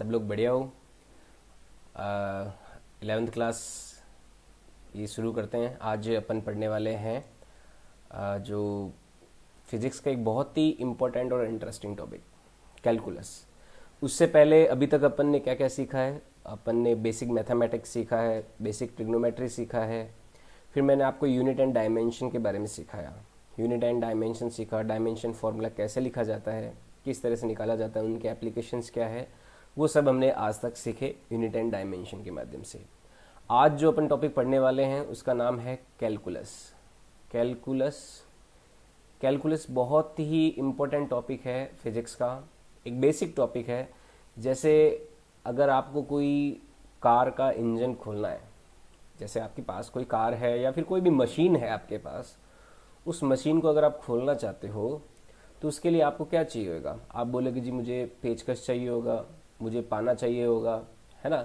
सब लोग बढ़िया हो। 11th क्लास ये शुरू करते हैं। आज अपन पढ़ने वाले हैं जो फिज़िक्स का एक बहुत ही इम्पोर्टेंट और इंटरेस्टिंग टॉपिक, कैलकुलस। उससे पहले अभी तक अपन ने क्या क्या सीखा है? अपन ने बेसिक मैथमेटिक्स सीखा है, बेसिक ट्रिग्नोमेट्री सीखा है, फिर मैंने आपको यूनिट एंड डायमेंशन के बारे में सिखाया। यूनिट एंड डायमेंशन सीखा, डायमेंशन फार्मूला कैसे लिखा जाता है, किस तरह से निकाला जाता है, उनके एप्लीकेशंस क्या है, वो सब हमने आज तक सीखे यूनिट एंड डायमेंशन के माध्यम से। आज जो अपन टॉपिक पढ़ने वाले हैं उसका नाम है कैलकुलस। कैलकुलस कैलकुलस बहुत ही इम्पोर्टेंट टॉपिक है फिजिक्स का, एक बेसिक टॉपिक है। जैसे अगर आपको कोई कार का इंजन खोलना है, जैसे आपके पास कोई कार है या फिर कोई भी मशीन है आपके पास, उस मशीन को अगर आप खोलना चाहते हो तो उसके लिए आपको क्या चाहिए होगा? आप बोलोगे जी मुझे पेचकस चाहिए होगा, मुझे पाना चाहिए होगा, है ना,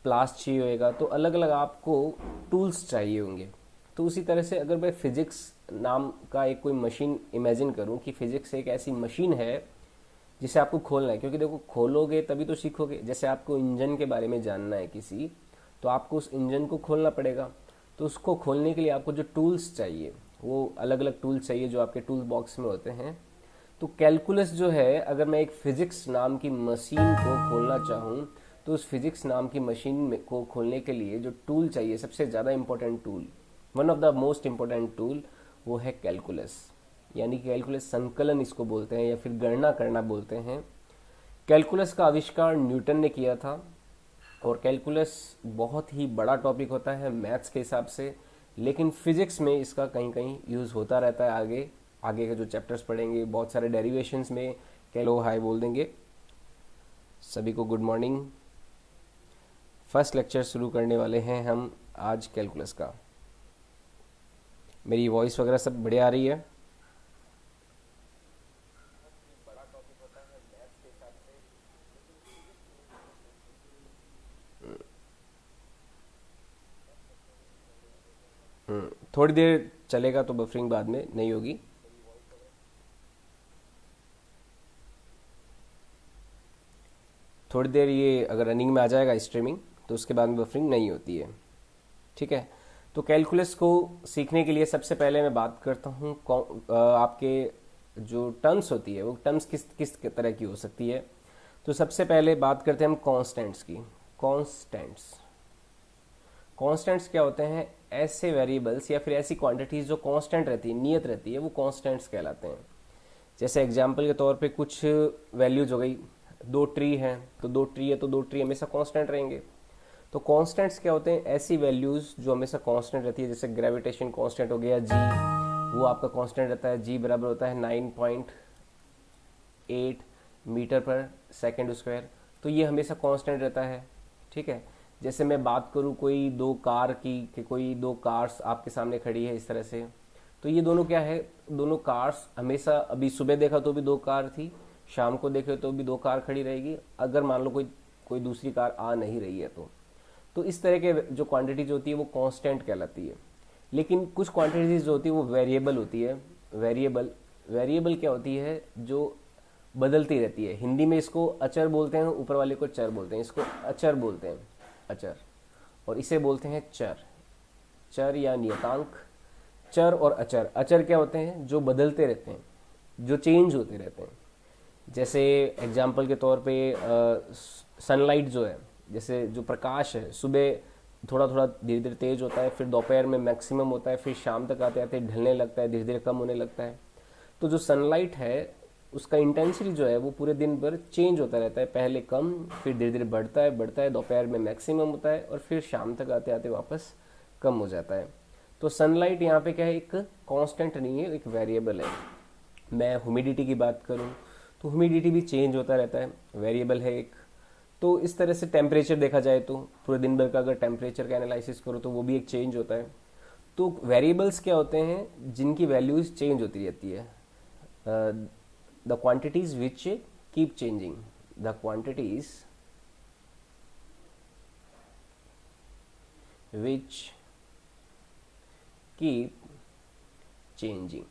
प्लास चाहिए होगा। तो अलग अलग आपको टूल्स चाहिए होंगे। तो उसी तरह से अगर मैं फिजिक्स नाम का एक कोई मशीन इमेजिन करूं कि फिजिक्स एक ऐसी मशीन है जिसे आपको खोलना है, क्योंकि देखो खोलोगे तभी तो सीखोगे। जैसे आपको इंजन के बारे में जानना है किसी, तो आपको उस इंजन को खोलना पड़ेगा। तो उसको खोलने के लिए आपको जो टूल्स चाहिए वो अलग अलग टूल्स चाहिए जो आपके टूल बॉक्स में होते हैं। तो कैलकुलस जो है, अगर मैं एक फिजिक्स नाम की मशीन को खोलना चाहूँ तो उस फिजिक्स नाम की मशीन को खोलने के लिए जो टूल चाहिए, सबसे ज़्यादा important tool, one of the most important tool, वो है कैलकुलस। यानी कि कैलकुलस संकलन इसको बोलते हैं या फिर गणना करना बोलते हैं। कैलकुलस का आविष्कार न्यूटन ने किया था। और कैलकुलस बहुत ही बड़ा टॉपिक होता है मैथ्स के हिसाब से, लेकिन फिजिक्स में इसका कहीं कहीं यूज़ होता रहता है। आगे आगे के जो चैप्टर्स पढ़ेंगे बहुत सारे डेरिवेशंस में कैलो हाई बोल देंगे। सभी को गुड मॉर्निंग। फर्स्ट लेक्चर शुरू करने वाले हैं हम आज कैलकुलस का। मेरी वॉइस वगैरह सब बढ़िया आ रही है? थोड़ी देर चलेगा तो बफरिंग बाद में नहीं होगी। थोड़ी देर ये अगर रनिंग में आ जाएगा स्ट्रीमिंग तो उसके बाद में बफरिंग नहीं होती है। ठीक है। तो कैलकुलस को सीखने के लिए सबसे पहले मैं बात करता हूँ आपके जो टर्म्स होती है वो टर्म्स किस किस तरह की हो सकती है। तो सबसे पहले बात करते हैं हम कॉन्स्टेंट्स की। कॉन्स्टेंट्स कॉन्स्टेंट्स क्या होते हैं? ऐसे वेरिएबल्स या फिर ऐसी क्वांटिटीज जो कांस्टेंट रहती है, नियत रहती है, वो कॉन्स्टेंट्स कहलाते हैं। जैसे एग्जाम्पल के तौर पे कुछ वैल्यूज हो गई। दो ट्री हैं तो दो ट्री है तो दो ट्री हमेशा कांस्टेंट रहेंगे। तो कांस्टेंट्स क्या होते हैं? ऐसी वैल्यूज जो हमेशा कांस्टेंट रहती है। जैसे ग्रेविटेशन कांस्टेंट हो गया जी, वो आपका कांस्टेंट रहता है। जी बराबर होता है 9.8 मीटर पर सेकेंड स्क्वायर। तो ये हमेशा कांस्टेंट रहता है। ठीक है। जैसे मैं बात करूँ कोई दो कार की, कि कोई दो कार्स आपके सामने खड़ी है इस तरह से, तो ये दोनों क्या है? दोनों कार्स हमेशा, अभी सुबह देखा तो भी दो कार थी, शाम को देखे तो भी दो कार खड़ी रहेगी, अगर मान लो कोई कोई दूसरी कार आ नहीं रही है तो इस तरह के जो क्वांटिटीज होती है वो कांस्टेंट कहलाती है। लेकिन कुछ क्वांटिटीज जो होती है वो वेरिएबल होती है। वेरिएबल वेरिएबल क्या होती है? जो बदलती रहती है। हिंदी में इसको अचर बोलते हैं, ऊपर वाले को चर बोलते हैं। इसको अचर बोलते हैं, अचर। और इसे बोलते हैं चर, चर या नियतांक। चर और अचर, अचर क्या होते हैं? जो बदलते रहते हैं, जो चेंज होते रहते हैं। जैसे एग्जाम्पल के तौर पे सनलाइट जो है, जैसे जो प्रकाश है, सुबह थोड़ा थोड़ा धीरे धीरे तेज होता है, फिर दोपहर में मैक्सिमम होता है, फिर शाम तक आते आते ढलने लगता है, धीरे धीरे कम होने लगता है। तो जो सनलाइट है उसका इंटेंसिटी जो है वो पूरे दिन भर चेंज होता रहता है। पहले कम, फिर धीरे धीरे बढ़ता है, दोपहर में मैक्सिमम होता है और फिर शाम तक आते आते वापस कम हो जाता है। तो सनलाइट यहाँ पे क्या है? एक कांस्टेंट नहीं है, एक वेरिएबल है। मैं ह्यूमिडिटी की बात करूँ तो ह्यूमिडिटी भी चेंज होता रहता है, वेरिएबल है एक। तो इस तरह से टेम्परेचर देखा जाए तो पूरे दिन भर का अगर टेम्परेचर का एनालिसिस करो तो वो भी एक चेंज होता है। तो वेरिएबल्स क्या होते हैं? जिनकी वैल्यूज चेंज होती रहती है। The quantities which keep changing, the quantities which keep changing,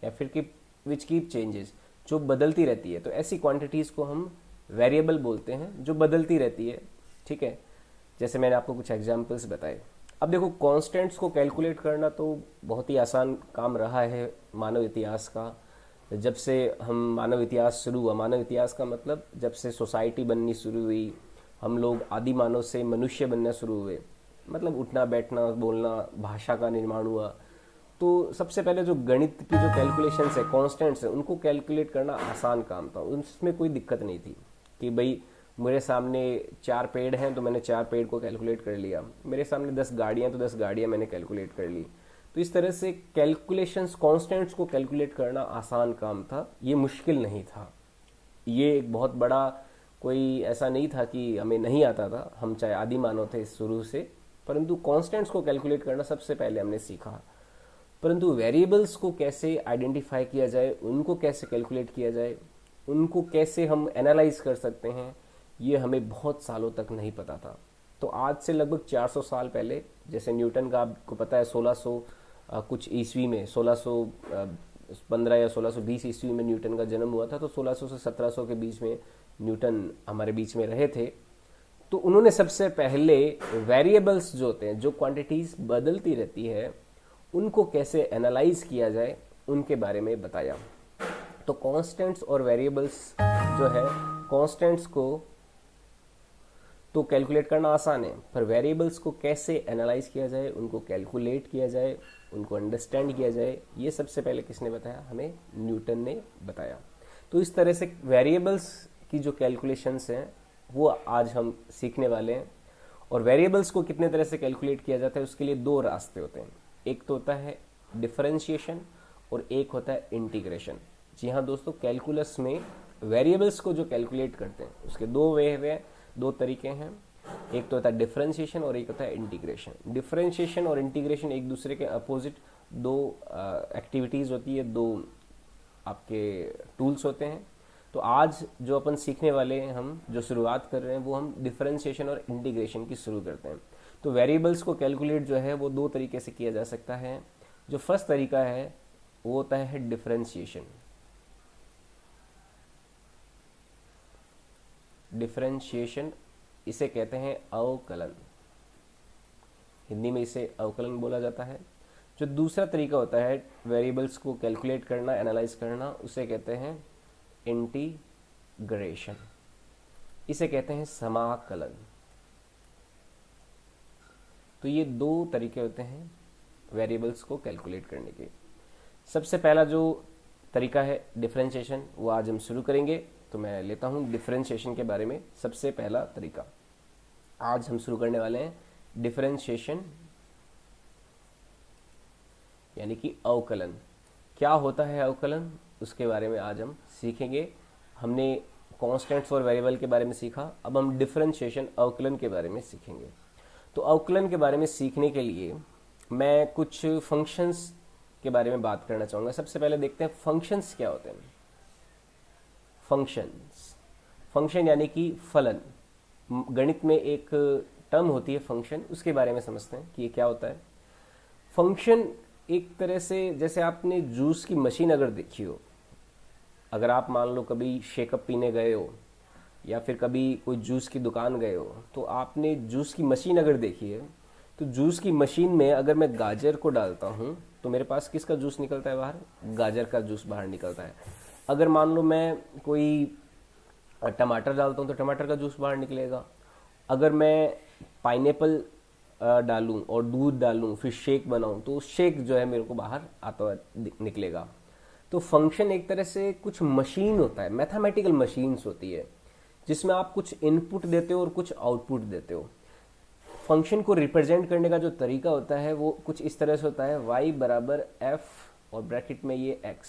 या फिर कीप विच कीप चेंजेस, जो बदलती रहती है। तो ऐसी क्वांटिटीज को हम वेरिएबल बोलते हैं जो बदलती रहती है, ठीक है। जैसे मैंने आपको कुछ एग्जाम्पल्स बताए। अब देखो, कांस्टेंट्स को कैलकुलेट करना तो बहुत ही आसान काम रहा है मानव इतिहास का। जब से हम मानव इतिहास शुरू हुआ, मानव इतिहास का मतलब जब से सोसाइटी बननी शुरू हुई, हम लोग आदि मानव से मनुष्य बनना शुरू हुए, मतलब उठना बैठना बोलना, भाषा का निर्माण हुआ, तो सबसे पहले जो गणित की जो कैलकुलेशंस है, कांस्टेंट्स है, उनको कैलकुलेट करना आसान काम था। उसमें कोई दिक्कत नहीं थी कि भाई मेरे सामने 4 पेड़ हैं तो मैंने 4 पेड़ को कैलकुलेट कर लिया, मेरे सामने 10 गाड़ियां तो 10 गाड़ियां मैंने कैलकुलेट कर ली। तो इस तरह से कैलकुलेशंस, कांस्टेंट्स को कैलकुलेट करना आसान काम था, ये मुश्किल नहीं था। ये एक बहुत बड़ा, कोई ऐसा नहीं था कि हमें नहीं आता था, हम चाहे आदि मानव थे शुरू से, परंतु कांस्टेंट्स को कैलकुलेट करना सबसे पहले हमने सीखा। परंतु वेरिएबल्स को कैसे आइडेंटिफाई किया जाए, उनको कैसे कैलकुलेट किया जाए, उनको कैसे हम एनालाइज कर सकते हैं, ये हमें बहुत सालों तक नहीं पता था। तो आज से लगभग 400 साल पहले, जैसे न्यूटन का आपको पता है 1600 कुछ ईस्वी में, 1615 या 1620 ईस्वी में न्यूटन का जन्म हुआ था। तो 1600 से 1700 के बीच में न्यूटन हमारे बीच में रहे थे। तो उन्होंने सबसे पहले वेरिएबल्स जो होते हैं, जो क्वांटिटीज बदलती रहती है, उनको कैसे एनालाइज किया जाए, उनके बारे में बताया। तो कांस्टेंट्स और वेरिएबल्स जो है, कांस्टेंट्स को तो कैलकुलेट करना आसान है, पर वेरिएबल्स को कैसे एनालाइज किया जाए, उनको कैलकुलेट किया जाए, उनको अंडरस्टैंड किया जाए, ये सबसे पहले किसने बताया? हमें न्यूटन ने बताया। तो इस तरह से वेरिएबल्स की जो कैलकुलेशंस हैं वो आज हम सीखने वाले हैं। और वेरिएबल्स को कितने तरह से कैलकुलेट किया जाता है, उसके लिए 2 रास्ते होते हैं। एक तो होता है डिफरेंशिएशन और एक होता है इंटीग्रेशन। जी हाँ दोस्तों, कैलकुलस में वेरिएबल्स को जो कैलकुलेट करते हैं उसके 2 वे हैं, 2 तरीके हैं। एक तो होता है डिफरेंशिएशन और एक होता है इंटीग्रेशन। डिफरेंशिएशन और इंटीग्रेशन एक दूसरे के अपोजिट 2 एक्टिविटीज होती है, 2 आपके टूल्स होते हैं। तो आज जो अपन सीखने वाले हैं, हम जो शुरुआत कर रहे हैं, वो हम डिफरेंशिएशन और इंटीग्रेशन की शुरू करते हैं। तो वेरिएबल्स को कैलकुलेट जो है वो 2 तरीके से किया जा सकता है। जो फर्स्ट तरीका है वो होता है डिफरेंशिएशन। डिफरेंशिएशन इसे कहते हैं अवकलन, हिंदी में इसे अवकलन बोला जाता है। जो दूसरा तरीका होता है वेरिएबल्स को कैलकुलेट करना, एनालाइज करना, उसे कहते हैं इंटीग्रेशन, इसे कहते हैं समाकलन। तो ये 2 तरीके होते हैं वेरिएबल्स को कैलकुलेट करने के। सबसे पहला जो तरीका है डिफरेंशिएशन, वो आज हम शुरू करेंगे। तो मैं लेता हूं डिफरेंशिएशन के बारे में। सबसे पहला तरीका आज हम शुरू करने वाले हैं डिफरेंशिएशन, यानी कि अवकलन। क्या होता है अवकलन, उसके बारे में आज हम सीखेंगे। हमने कांस्टेंट्स और वेरिएबल के बारे में सीखा, अब हम डिफरेंशिएशन, अवकलन के बारे में सीखेंगे। तो अवकलन के बारे में सीखने के लिए मैं कुछ फंक्शंस के बारे में बात करना चाहूँगा। सबसे पहले देखते हैं फंक्शंस क्या होते हैं। फंक्शंस, फंक्शन यानी कि फलन। गणित में एक टर्म होती है फंक्शन, उसके बारे में समझते हैं कि ये क्या होता है। फंक्शन एक तरह से, जैसे आपने जूस की मशीन अगर देखी हो, अगर आप मान लो कभी शेकअप पीने गए हो या फिर कभी कोई जूस की दुकान गए हो, तो आपने जूस की मशीन अगर देखी है, तो जूस की मशीन में अगर मैं गाजर को डालता हूँ तो मेरे पास किसका जूस निकलता है बाहर? गाजर का जूस बाहर निकलता है। अगर मान लो मैं कोई टमाटर डालता हूँ तो टमाटर का जूस बाहर निकलेगा। अगर मैं पाइनएप्पल डालूं और दूध डालूं फिर शेक बनाऊं तो शेक जो है मेरे को बाहर आता हुआ निकलेगा। तो फंक्शन एक तरह से कुछ मशीन होता है, मैथमेटिकल मशीन्स होती है, जिसमें आप कुछ इनपुट देते हो और कुछ आउटपुट देते हो। फंक्शन को रिप्रेजेंट करने का जो तरीका होता है वो कुछ इस तरह से होता है, y बराबर f और ब्रैकेट में ये x,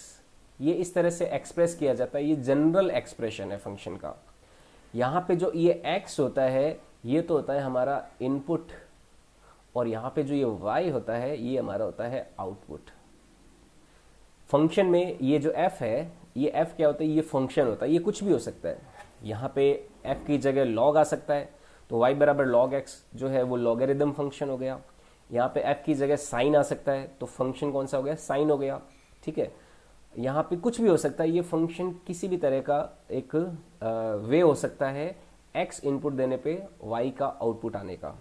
ये इस तरह से एक्सप्रेस किया जाता है। ये जनरल एक्सप्रेशन है फंक्शन का। यहाँ पे जो ये x होता है ये तो होता है हमारा इनपुट, और यहाँ पे जो ये y होता है ये हमारा होता है आउटपुट। फंक्शन में ये जो f है, ये f क्या होता है? ये फंक्शन होता है, ये कुछ भी हो सकता है। यहाँ पे f की जगह log आ सकता है, तो y बराबर log x जो है वो लॉगरिदम फंक्शन हो गया। यहाँ पे f की जगह साइन आ सकता है, तो फंक्शन कौन सा हो गया? साइन हो गया, ठीक है। यहाँ पे कुछ भी हो सकता है, ये फंक्शन किसी भी तरह का एक वे हो सकता है x इनपुट देने पे y का आउटपुट आने का।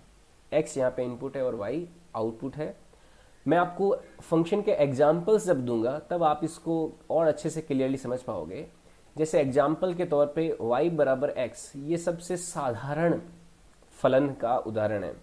x यहाँ पे इनपुट है और y आउटपुट है। मैं आपको फंक्शन के एग्जाम्पल्स जब दूंगा तब आप इसको और अच्छे से क्लियरली समझ पाओगे। जैसे एग्जाम्पल के तौर पे y बराबर x, ये सबसे साधारण फलन का उदाहरण है।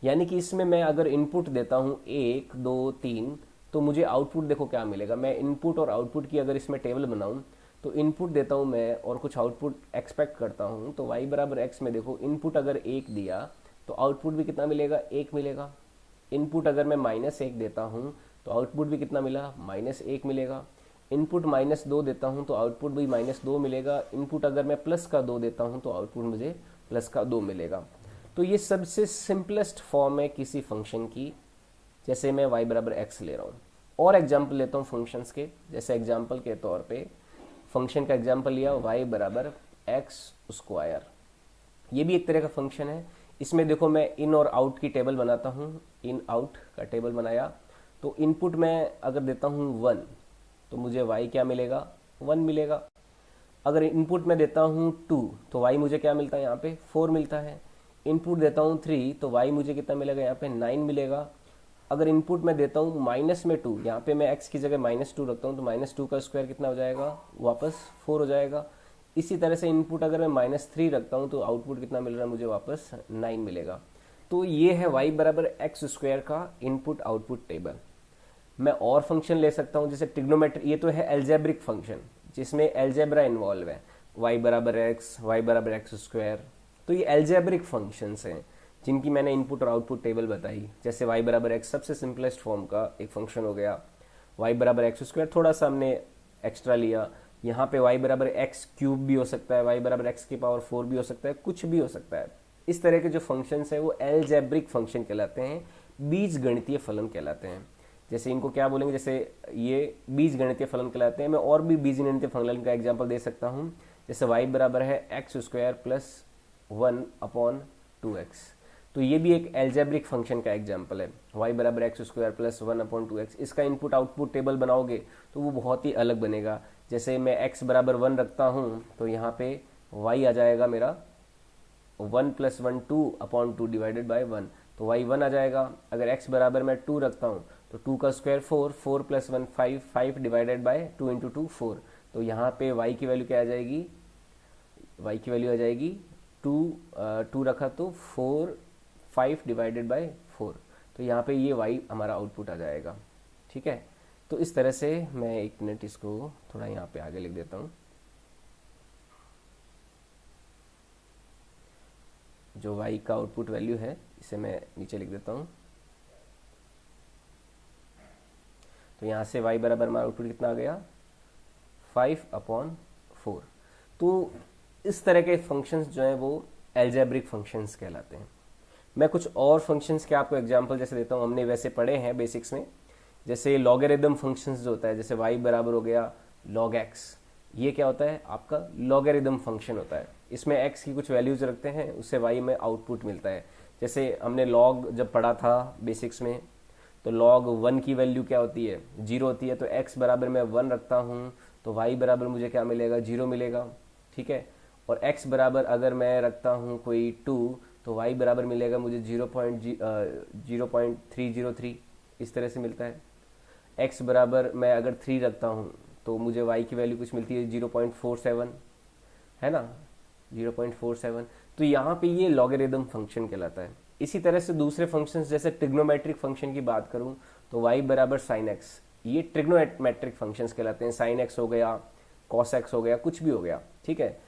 यानी कि इसमें मैं अगर इनपुट देता हूं 1 2 3, तो मुझे आउटपुट देखो क्या मिलेगा। मैं इनपुट और आउटपुट की अगर इसमें टेबल बनाऊं तो इनपुट देता हूं मैं और कुछ आउटपुट एक्सपेक्ट करता हूं, तो y बराबर x में देखो इनपुट अगर 1 दिया तो आउटपुट भी कितना मिलेगा, 1 मिलेगा। इनपुट अगर मैं -1 देता हूं तो आउटपुट भी कितना मिला, -1 मिलेगा। इनपुट -2 देता हूं तो आउटपुट भी -2 मिलेगा। इनपुट अगर मैं +2 देता हूं तो आउटपुट मुझे +2 मिलेगा। तो ये सबसे सिंपलेस्ट फॉर्म है किसी फंक्शन की। जैसे मैं y बराबर x ले रहा हूँ और एग्जाम्पल लेता हूँ फंक्शंस के। जैसे एग्जाम्पल के तौर पे फंक्शन का एग्जाम्पल लिया y बराबर x²। ये भी एक तरह का फंक्शन है। इसमें देखो मैं इन और आउट की टेबल बनाता हूँ, इन आउट का टेबल बनाया। तो इनपुट मैं अगर देता हूँ 1 तो मुझे y क्या मिलेगा, 1 मिलेगा। अगर इनपुट मैं देता हूँ 2 तो y मुझे क्या मिलता है, यहाँ पे 4 मिलता है। इनपुट देता हूँ 3 तो y मुझे कितना मिलेगा, यहाँ पे 9 मिलेगा। अगर इनपुट मैं देता हूँ -2, यहाँ पे मैं x की जगह -2 रखता हूँ तो -2 का स्क्वायर कितना हो जाएगा, वापस 4 हो जाएगा। इसी तरह से इनपुट अगर मैं -3 रखता हूँ तो आउटपुट कितना मिल रहा है मुझे, वापस 9 मिलेगा। तो ये है y बराबर x² का इनपुट आउटपुट टेबल। मैं और फंक्शन ले सकता हूँ जैसे ट्रिग्नोमेट्री। ये तो है एल्जेब्रिक फंक्शन जिसमें एल्जेब्रा इन्वॉल्व है, y बराबर x, y बराबर x²। तो ये एल्जेब्रिक फंक्शंस हैं जिनकी मैंने इनपुट और आउटपुट टेबल बताई। जैसे y बराबर x सबसे सिंपलेस्ट फॉर्म का एक फंक्शन हो गया। y बराबर x², थोड़ा सा हमने एक्स्ट्रा लिया। यहाँ पे y बराबर x³ भी हो सकता है, y बराबर x⁴ भी हो सकता है, कुछ भी हो सकता है। इस तरह के जो फंक्शंस हैं वो एल्जेब्रिक फंक्शन कहलाते हैं, बीज गणितीय फलन कहलाते हैं। जैसे इनको क्या बोलेंगे, जैसे ये बीज गणितीय फलन कहलाते हैं। मैं और भी बीज गणितीय फलन का एग्जाम्पल दे सकता हूँ। जैसे y बराबर है x² + 1/2x। तो ये भी एक एल्जेब्रिक फंक्शन का एग्जाम्पल है, y बराबर x² + 1/2x। इसका इनपुट आउटपुट टेबल बनाओगे तो वो बहुत ही अलग बनेगा। जैसे मैं x बराबर 1 रखता हूँ तो यहाँ पे y आ जाएगा मेरा 1 + 1 2/2 डिवाइडेड बाय 1, तो y 1 आ जाएगा। अगर x बराबर मैं 2 रखता हूँ तो 2 का स्क्वायर 4, 4 + 1 5, 5 डिवाइडेड बाय 2 × 2 4। तो यहाँ पे y की वैल्यू क्या आ जाएगी, y की वैल्यू आ जाएगी 2 रखा तो 4, 5 डिवाइडेड बाय 4। तो यहाँ पे ये y हमारा आउटपुट आ जाएगा। ठीक है, तो इस तरह से मैं 1 मिनट इसको थोड़ा यहाँ पे आगे लिख देता हूँ। जो y का आउटपुट वैल्यू है इसे मैं नीचे लिख देता हूँ। तो यहाँ से y बराबर हमारा आउटपुट कितना आ गया, 5/4। तो इस तरह के फंक्शंस जो हैं वो एल्जेब्रिक फंक्शंस कहलाते हैं। मैं कुछ और फंक्शंस के आपको एग्जांपल जैसे देता हूँ, हमने वैसे पढ़े हैं बेसिक्स में। जैसे लॉगरिदम फंक्शंस जो होता है, जैसे y बराबर हो गया log x, ये क्या होता है आपका लॉगरिदम फंक्शन होता है। इसमें x की कुछ वैल्यूज रखते हैं, उससे y में आउटपुट मिलता है। जैसे हमने log जब पढ़ा था बेसिक्स में, तो log 1 की वैल्यू क्या होती है, 0 होती है। तो x बराबर मैं 1 रखता हूँ तो y बराबर मुझे क्या मिलेगा, 0 मिलेगा। ठीक है, और x बराबर अगर मैं रखता हूँ कोई 2 तो y बराबर मिलेगा मुझे 0.303, इस तरह से मिलता है। x बराबर मैं अगर 3 रखता हूँ तो मुझे y की वैल्यू कुछ मिलती है 0.47, है ना, 0.47। तो यहाँ पे ये लॉगरिदम फंक्शन कहलाता है। इसी तरह से दूसरे फंक्शंस जैसे ट्रिग्नोमेट्रिक फंक्शन की बात करूँ तो y बराबर sin x, ये ट्रिग्नोमेट्रिक फंक्शंस कहलाते हैं। sin x हो गया, cos x हो गया, कुछ भी हो गया। ठीक है,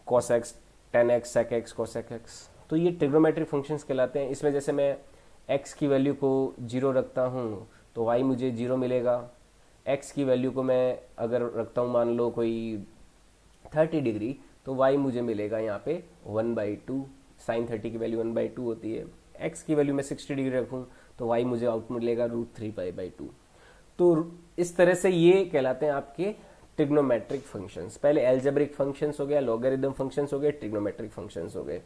cos x, tan x, sec x, cosec x, तो ये ट्रिग्नोमेट्रिक फंक्शंस कहलाते हैं। इसमें जैसे मैं x की वैल्यू को 0 रखता हूँ तो y मुझे 0 मिलेगा। x की वैल्यू को मैं अगर रखता हूँ मान लो कोई 30 डिग्री तो y मुझे मिलेगा यहाँ पे 1/2। sin 30 की वैल्यू 1/2 होती है। x की वैल्यू मैं 60 डिग्री रखूँ तो y मुझे आउटपुट मिलेगा √3π/2। तो इस तरह से ये कहलाते हैं आपके ट्रिग्नोमेट्रिक फंक्शंस। पहले एल्जेब्रिक फंक्शंस हो गया, लॉगरिदम फंक्शंस हो गए, ट्रिग्नोमेट्रिक फंक्शंस हो गए।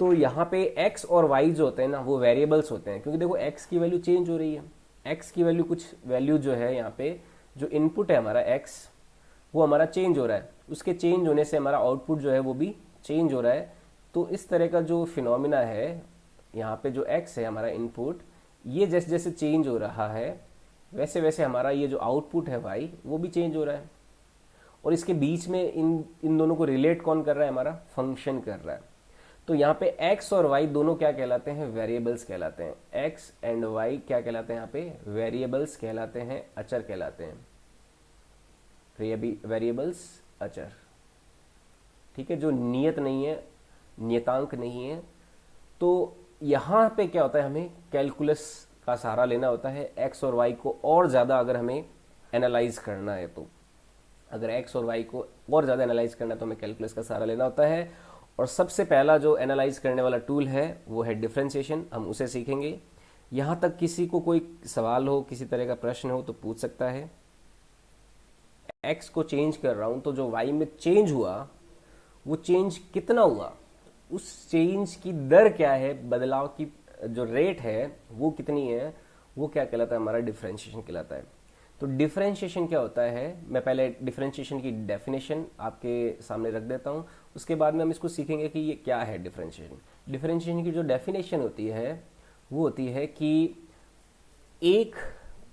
तो यहाँ पे x और y जो होते हैं ना वो वेरिएबल्स होते हैं, क्योंकि देखो x की वैल्यू चेंज हो रही है। x की वैल्यू कुछ वैल्यू जो है यहाँ पे जो इनपुट है हमारा x, वो हमारा चेंज हो रहा है, उसके चेंज होने से हमारा आउटपुट जो है वो भी चेंज हो रहा है। तो इस तरह का जो फिनोमिना है, यहाँ पे जो x है हमारा इनपुट, ये जैसे जैसे चेंज हो रहा है वैसे वैसे हमारा ये जो आउटपुट है y वो भी चेंज हो रहा है। और इसके बीच में इन इन दोनों को रिलेट कौन कर रहा है, हमारा फंक्शन कर रहा है। तो यहाँ पे x और y दोनों क्या कहलाते हैं, वेरिएबल्स कहलाते हैं। x एंड y क्या कहलाते हैं, यहाँ पे वेरिएबल्स कहलाते हैं, अचर कहलाते हैं, वेरिएबल्स अचर। ठीक है, जो नियत नहीं है, नियतांक नहीं है। तो यहाँ पे क्या होता है, हमें कैलकुलस का सहारा लेना होता है x और y को और ज़्यादा अगर हमें एनालाइज करना है तो। अगर x और y को और ज़्यादा एनालाइज करना है तो हमें कैलकुलस का सहारा लेना होता है। और सबसे पहला जो एनालाइज करने वाला टूल है वो है डिफरेंशिएशन, हम उसे सीखेंगे। यहाँ तक किसी को कोई सवाल हो, किसी तरह का प्रश्न हो तो पूछ सकता है। x को चेंज कर रहा हूँ तो जो y में चेंज हुआ वो चेंज कितना हुआ, उस चेंज की दर क्या है, बदलाव की जो रेट है वो कितनी है, वो क्या कहलाता है, हमारा डिफरेंशिएशन कहलाता है। तो डिफरेंशिएशन क्या होता है, मैं पहले डिफरेंशिएशन की डेफिनेशन आपके सामने रख देता हूँ, उसके बाद में हम इसको सीखेंगे कि ये क्या है डिफरेंशिएशन। डिफरेंशिएशन की जो डेफिनेशन होती है वो होती है कि एक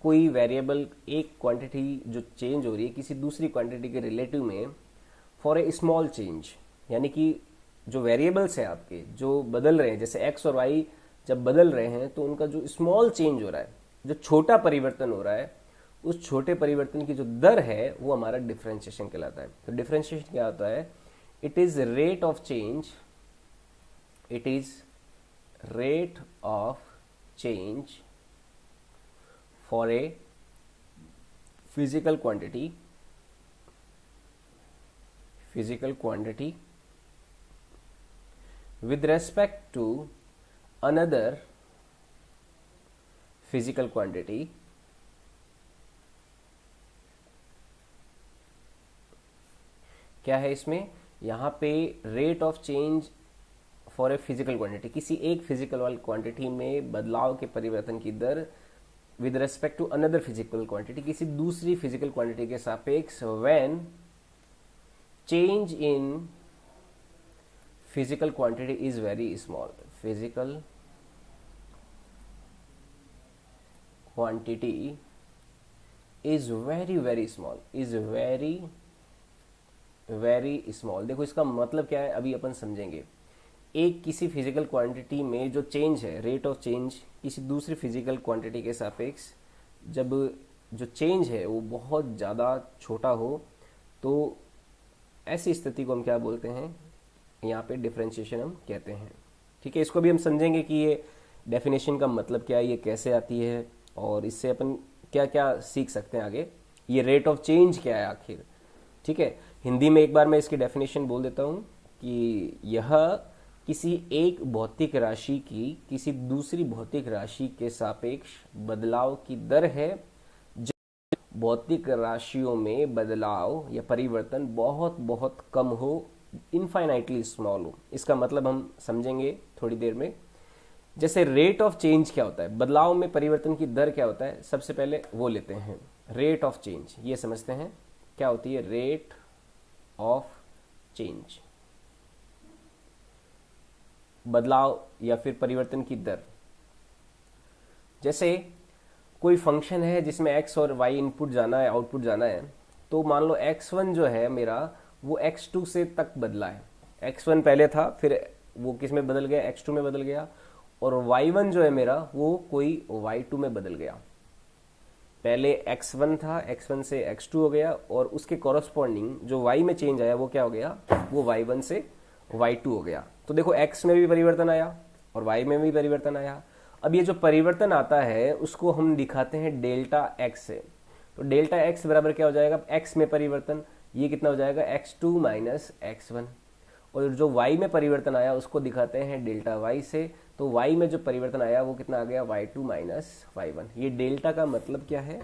कोई वेरिएबल, एक क्वांटिटी जो चेंज हो रही है किसी दूसरी क्वांटिटी के रिलेटिव में फॉर ए स्मॉल चेंज, यानी कि जो वेरिएबल्स हैं आपके जो बदल रहे हैं, जैसे x और y जब बदल रहे हैं तो उनका जो स्मॉल चेंज हो रहा है, जो छोटा परिवर्तन हो रहा है, उस छोटे परिवर्तन की जो दर है वो हमारा डिफरेंशिएशन कहलाता है। तो डिफरेंशिएशन क्या होता है, it is rate of change, it is rate of change for a physical quantity, with respect to another physical quantity क्या है इसमें, यहाँ पे rate of change for a physical quantity, किसी एक फिजिकल वाली क्वांटिटी में बदलाव के परिवर्तन की दर with respect to another physical quantity, किसी दूसरी फिजिकल क्वांटिटी के सापेक्ष, when change in physical quantity is very small, physical quantity is very small, is very small। देखो इसका मतलब क्या है अभी अपन समझेंगे। एक किसी फिजिकल क्वांटिटी में जो चेंज है, रेट ऑफ चेंज किसी दूसरी फिजिकल क्वांटिटी के सापेक्ष जब जो चेंज है वो बहुत ज़्यादा छोटा हो, तो ऐसी स्थिति को हम क्या बोलते हैं, यहाँ पे डिफरेंशिएशन हम कहते हैं। ठीक है, इसको भी हम समझेंगे कि ये डेफिनेशन का मतलब क्या है, ये कैसे आती है और इससे अपन क्या क्या सीख सकते हैं आगे, ये रेट ऑफ चेंज क्या है आखिर। ठीक है, हिंदी में एक बार मैं इसकी डेफिनेशन बोल देता हूँ कि यह किसी एक भौतिक राशि की किसी दूसरी भौतिक राशि के सापेक्ष बदलाव की दर है, जब भौतिक राशियों में बदलाव या परिवर्तन बहुत बहुत कम हो, इनफाइनाइटली स्मॉल हो। इसका मतलब हम समझेंगे थोड़ी देर में। जैसे रेट ऑफ चेंज क्या होता है, बदलाव में परिवर्तन की दर क्या होता है, सबसे पहले वो लेते हैं। रेट ऑफ चेंज ये समझते हैं क्या होती है, रेट ऑफ चेंज, बदलाव या फिर परिवर्तन की दर। जैसे कोई फंक्शन है जिसमें x और y इनपुट जाना है, आउटपुट जाना है, तो मान लो x1 जो है मेरा वो x2 से तक बदला है। x1 पहले था, फिर वो किस में बदल गया, x2 में बदल गया, और y1 जो है मेरा वो कोई y2 में बदल गया। पहले x1 था, x1 से x2 हो गया, और उसके कॉरस्पॉन्डिंग जो y में चेंज आया वो क्या हो गया, वो y1 से y2 हो गया। तो देखो x में भी परिवर्तन आया और y में भी परिवर्तन आया। अब ये जो परिवर्तन आता है उसको हम दिखाते हैं डेल्टा x से। तो डेल्टा x बराबर क्या हो जाएगा, x में परिवर्तन, ये कितना हो जाएगा, x2 माइनस x1। और जो y में परिवर्तन आया उसको दिखाते हैं डेल्टा y से। तो y में जो परिवर्तन आया वो कितना आ गया, y2 माइनस y1। ये डेल्टा का मतलब क्या है,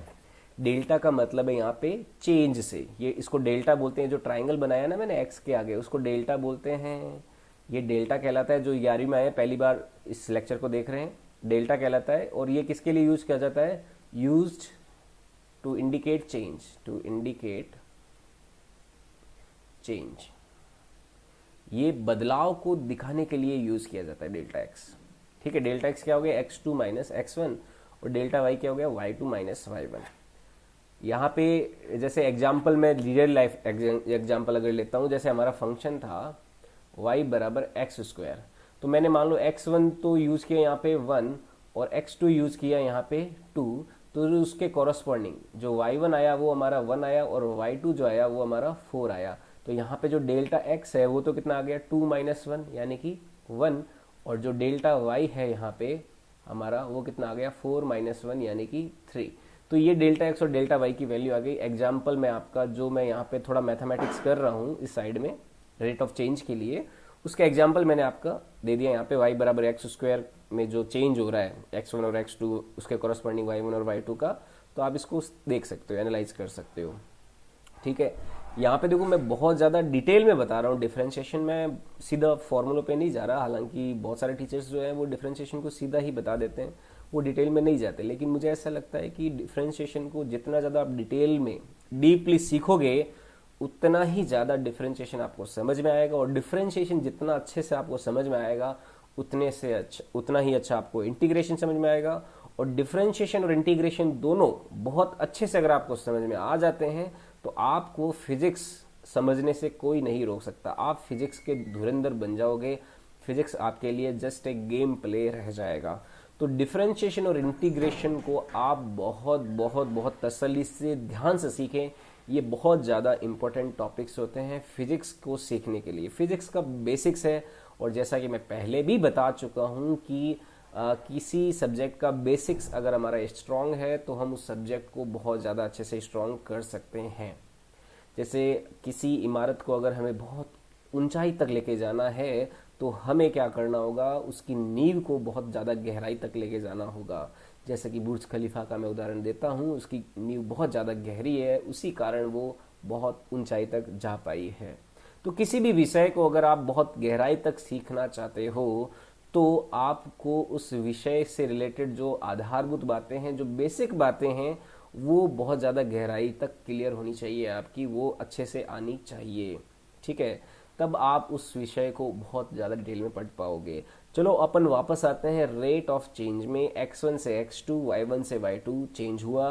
डेल्टा का मतलब है यहाँ पे चेंज से। ये इसको डेल्टा बोलते हैं, जो ट्राइंगल बनाया ना मैंने x के आगे उसको डेल्टा बोलते हैं। ये डेल्टा कहलाता है, जो 11वीं में आए पहली बार इस लेक्चर को देख रहे हैं, डेल्टा कहलाता है। और ये किसके लिए यूज किया जाता है, यूज्ड टू इंडिकेट चेंज, ये बदलाव को दिखाने के लिए यूज किया जाता है डेल्टा एक्स। ठीक है, डेल्टा एक्स क्या हो गया x2 माइनस x1 और डेल्टा y क्या हो गया y2 माइनस y1। यहाँ पे जैसे एग्जाम्पल में रियल लाइफ एग्जाम्पल अगर लेता हूँ, जैसे हमारा फंक्शन था y बराबर एक्स स्क्वायर, तो मैंने मान लो x1 तो यूज किया यहाँ पे 1 और x2 यूज किया यहाँ पे 2, तो उसके कॉरस्पॉन्डिंग जो y1 आया वो हमारा 1 आया और y2 जो आया वो हमारा 4 आया। तो यहाँ पे जो डेल्टा x है वो तो कितना आ गया 2 माइनस 1 यानी कि 1, और जो डेल्टा y है यहाँ पे हमारा वो कितना आ गया 4 माइनस 1 यानी कि 3। तो ये डेल्टा x और डेल्टा y की वैल्यू आ गई। एग्जाम्पल में आपका जो मैं यहाँ पे थोड़ा मैथमेटिक्स कर रहा हूँ इस साइड में रेट ऑफ चेंज के लिए, उसका एग्जाम्पल मैंने आपका दे दिया यहाँ पे y बराबर एक्स स्क्वायर में जो चेंज हो रहा है x1 और x2 उसके कॉरस्पॉन्डिंग y1 और y2 का, तो आप इसको देख सकते हो, एनालाइज कर सकते हो। ठीक है, यहाँ पे देखो मैं बहुत ज़्यादा डिटेल में बता रहा हूँ डिफरेंशिएशन में, सीधा फॉर्मूलों पे नहीं जा रहा। हालांकि बहुत सारे टीचर्स जो हैं वो डिफरेंशिएशन को सीधा ही बता देते हैं, वो डिटेल में नहीं जाते, लेकिन मुझे ऐसा लगता है कि डिफरेंशिएशन को जितना ज़्यादा आप डिटेल में डीपली सीखोगे उतना ही ज़्यादा डिफरेंशिएशन आपको समझ में आएगा, और डिफरेंशिएशन जितना अच्छे से आपको समझ में आएगा उतना ही अच्छा आपको इंटीग्रेशन समझ में आएगा। और डिफरेंशिएशन और इंटीग्रेशन दोनों बहुत अच्छे से अगर आपको समझ में आ जाते हैं तो आपको फिजिक्स समझने से कोई नहीं रोक सकता। आप फिजिक्स के धुरंधर बन जाओगे, फिजिक्स आपके लिए जस्ट एक गेम प्ले रह जाएगा। तो डिफरेंशिएशन और इंटीग्रेशन को आप बहुत बहुत बहुत तसल्ली से ध्यान से सीखें। ये बहुत ज़्यादा इंपॉर्टेंट टॉपिक्स होते हैं फिजिक्स को सीखने के लिए। फिजिक्स का बेसिक्स है, और जैसा कि मैं पहले भी बता चुका हूँ कि किसी सब्जेक्ट का बेसिक्स अगर हमारा स्ट्रांग है तो हम उस सब्जेक्ट को बहुत ज़्यादा अच्छे से स्ट्रांग कर सकते हैं। जैसे किसी इमारत को अगर हमें बहुत ऊंचाई तक लेके जाना है तो हमें क्या करना होगा, उसकी नींव को बहुत ज़्यादा गहराई तक लेके जाना होगा। जैसे कि बुर्ज खलीफा का मैं उदाहरण देता हूँ, उसकी नींव बहुत ज़्यादा गहरी है, उसी कारण वो बहुत ऊंचाई तक जा पाई है। तो किसी भी विषय को अगर आप बहुत गहराई तक सीखना चाहते हो तो आपको उस विषय से रिलेटेड जो आधारभूत बातें हैं, जो बेसिक बातें हैं, वो बहुत ज़्यादा गहराई तक क्लियर होनी चाहिए आपकी, वो अच्छे से आनी चाहिए। ठीक है, तब आप उस विषय को बहुत ज़्यादा डिटेल में पढ़ पाओगे। चलो अपन वापस आते हैं रेट ऑफ चेंज में। x1 से x2, y1 से y2 चेंज हुआ,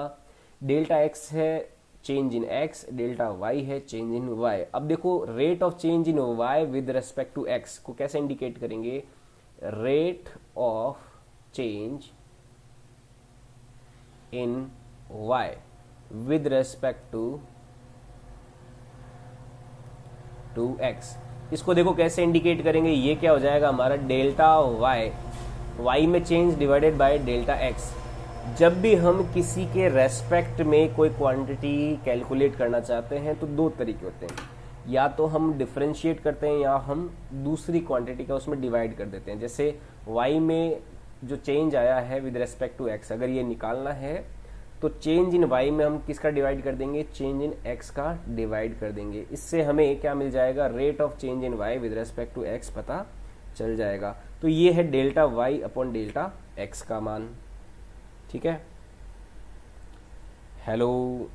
डेल्टा x है change in x, delta y है चेंज इन y। अब देखो rate of change in y with respect to x को कैसे इंडिकेट करेंगे, rate of change in y with respect to x। इसको देखो कैसे इंडिकेट करेंगे, ये क्या हो जाएगा हमारा डेल्टा y में change divided by delta x। जब भी हम किसी के रेस्पेक्ट में कोई क्वांटिटी कैलकुलेट करना चाहते हैं तो दो तरीके होते हैं, या तो हम डिफरेंशिएट करते हैं या हम दूसरी क्वांटिटी का उसमें डिवाइड कर देते हैं। जैसे y में जो चेंज आया है विद रेस्पेक्ट टू x, अगर ये निकालना है तो चेंज इन y में हम किसका डिवाइड कर देंगे, चेंज इन x का डिवाइड कर देंगे। इससे हमें क्या मिल जाएगा, rate of change in y with respect to x पता चल जाएगा। तो ये है delta y upon delta x का मान। ठीक है, हेलो,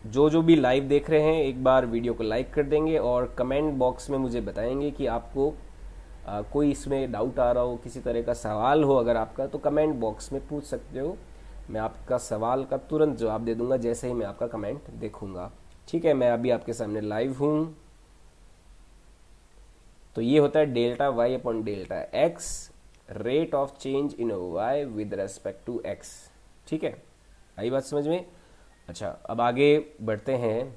जो भी लाइव देख रहे हैं एक बार वीडियो को लाइक कर देंगे और कमेंट बॉक्स में मुझे बताएंगे कि आपको कोई इसमें डाउट आ रहा हो, किसी तरह का सवाल हो अगर आपका, तो कमेंट बॉक्स में पूछ सकते हो। मैं आपका सवाल का तुरंत जवाब दे दूंगा जैसे ही मैं आपका कमेंट देखूंगा। ठीक है, मैं अभी आपके सामने लाइव हूं। तो ये होता है delta y upon delta x, rate of change in y with respect to x। ठीक है, आई बात समझ में। अच्छा, अब आगे बढ़ते हैं।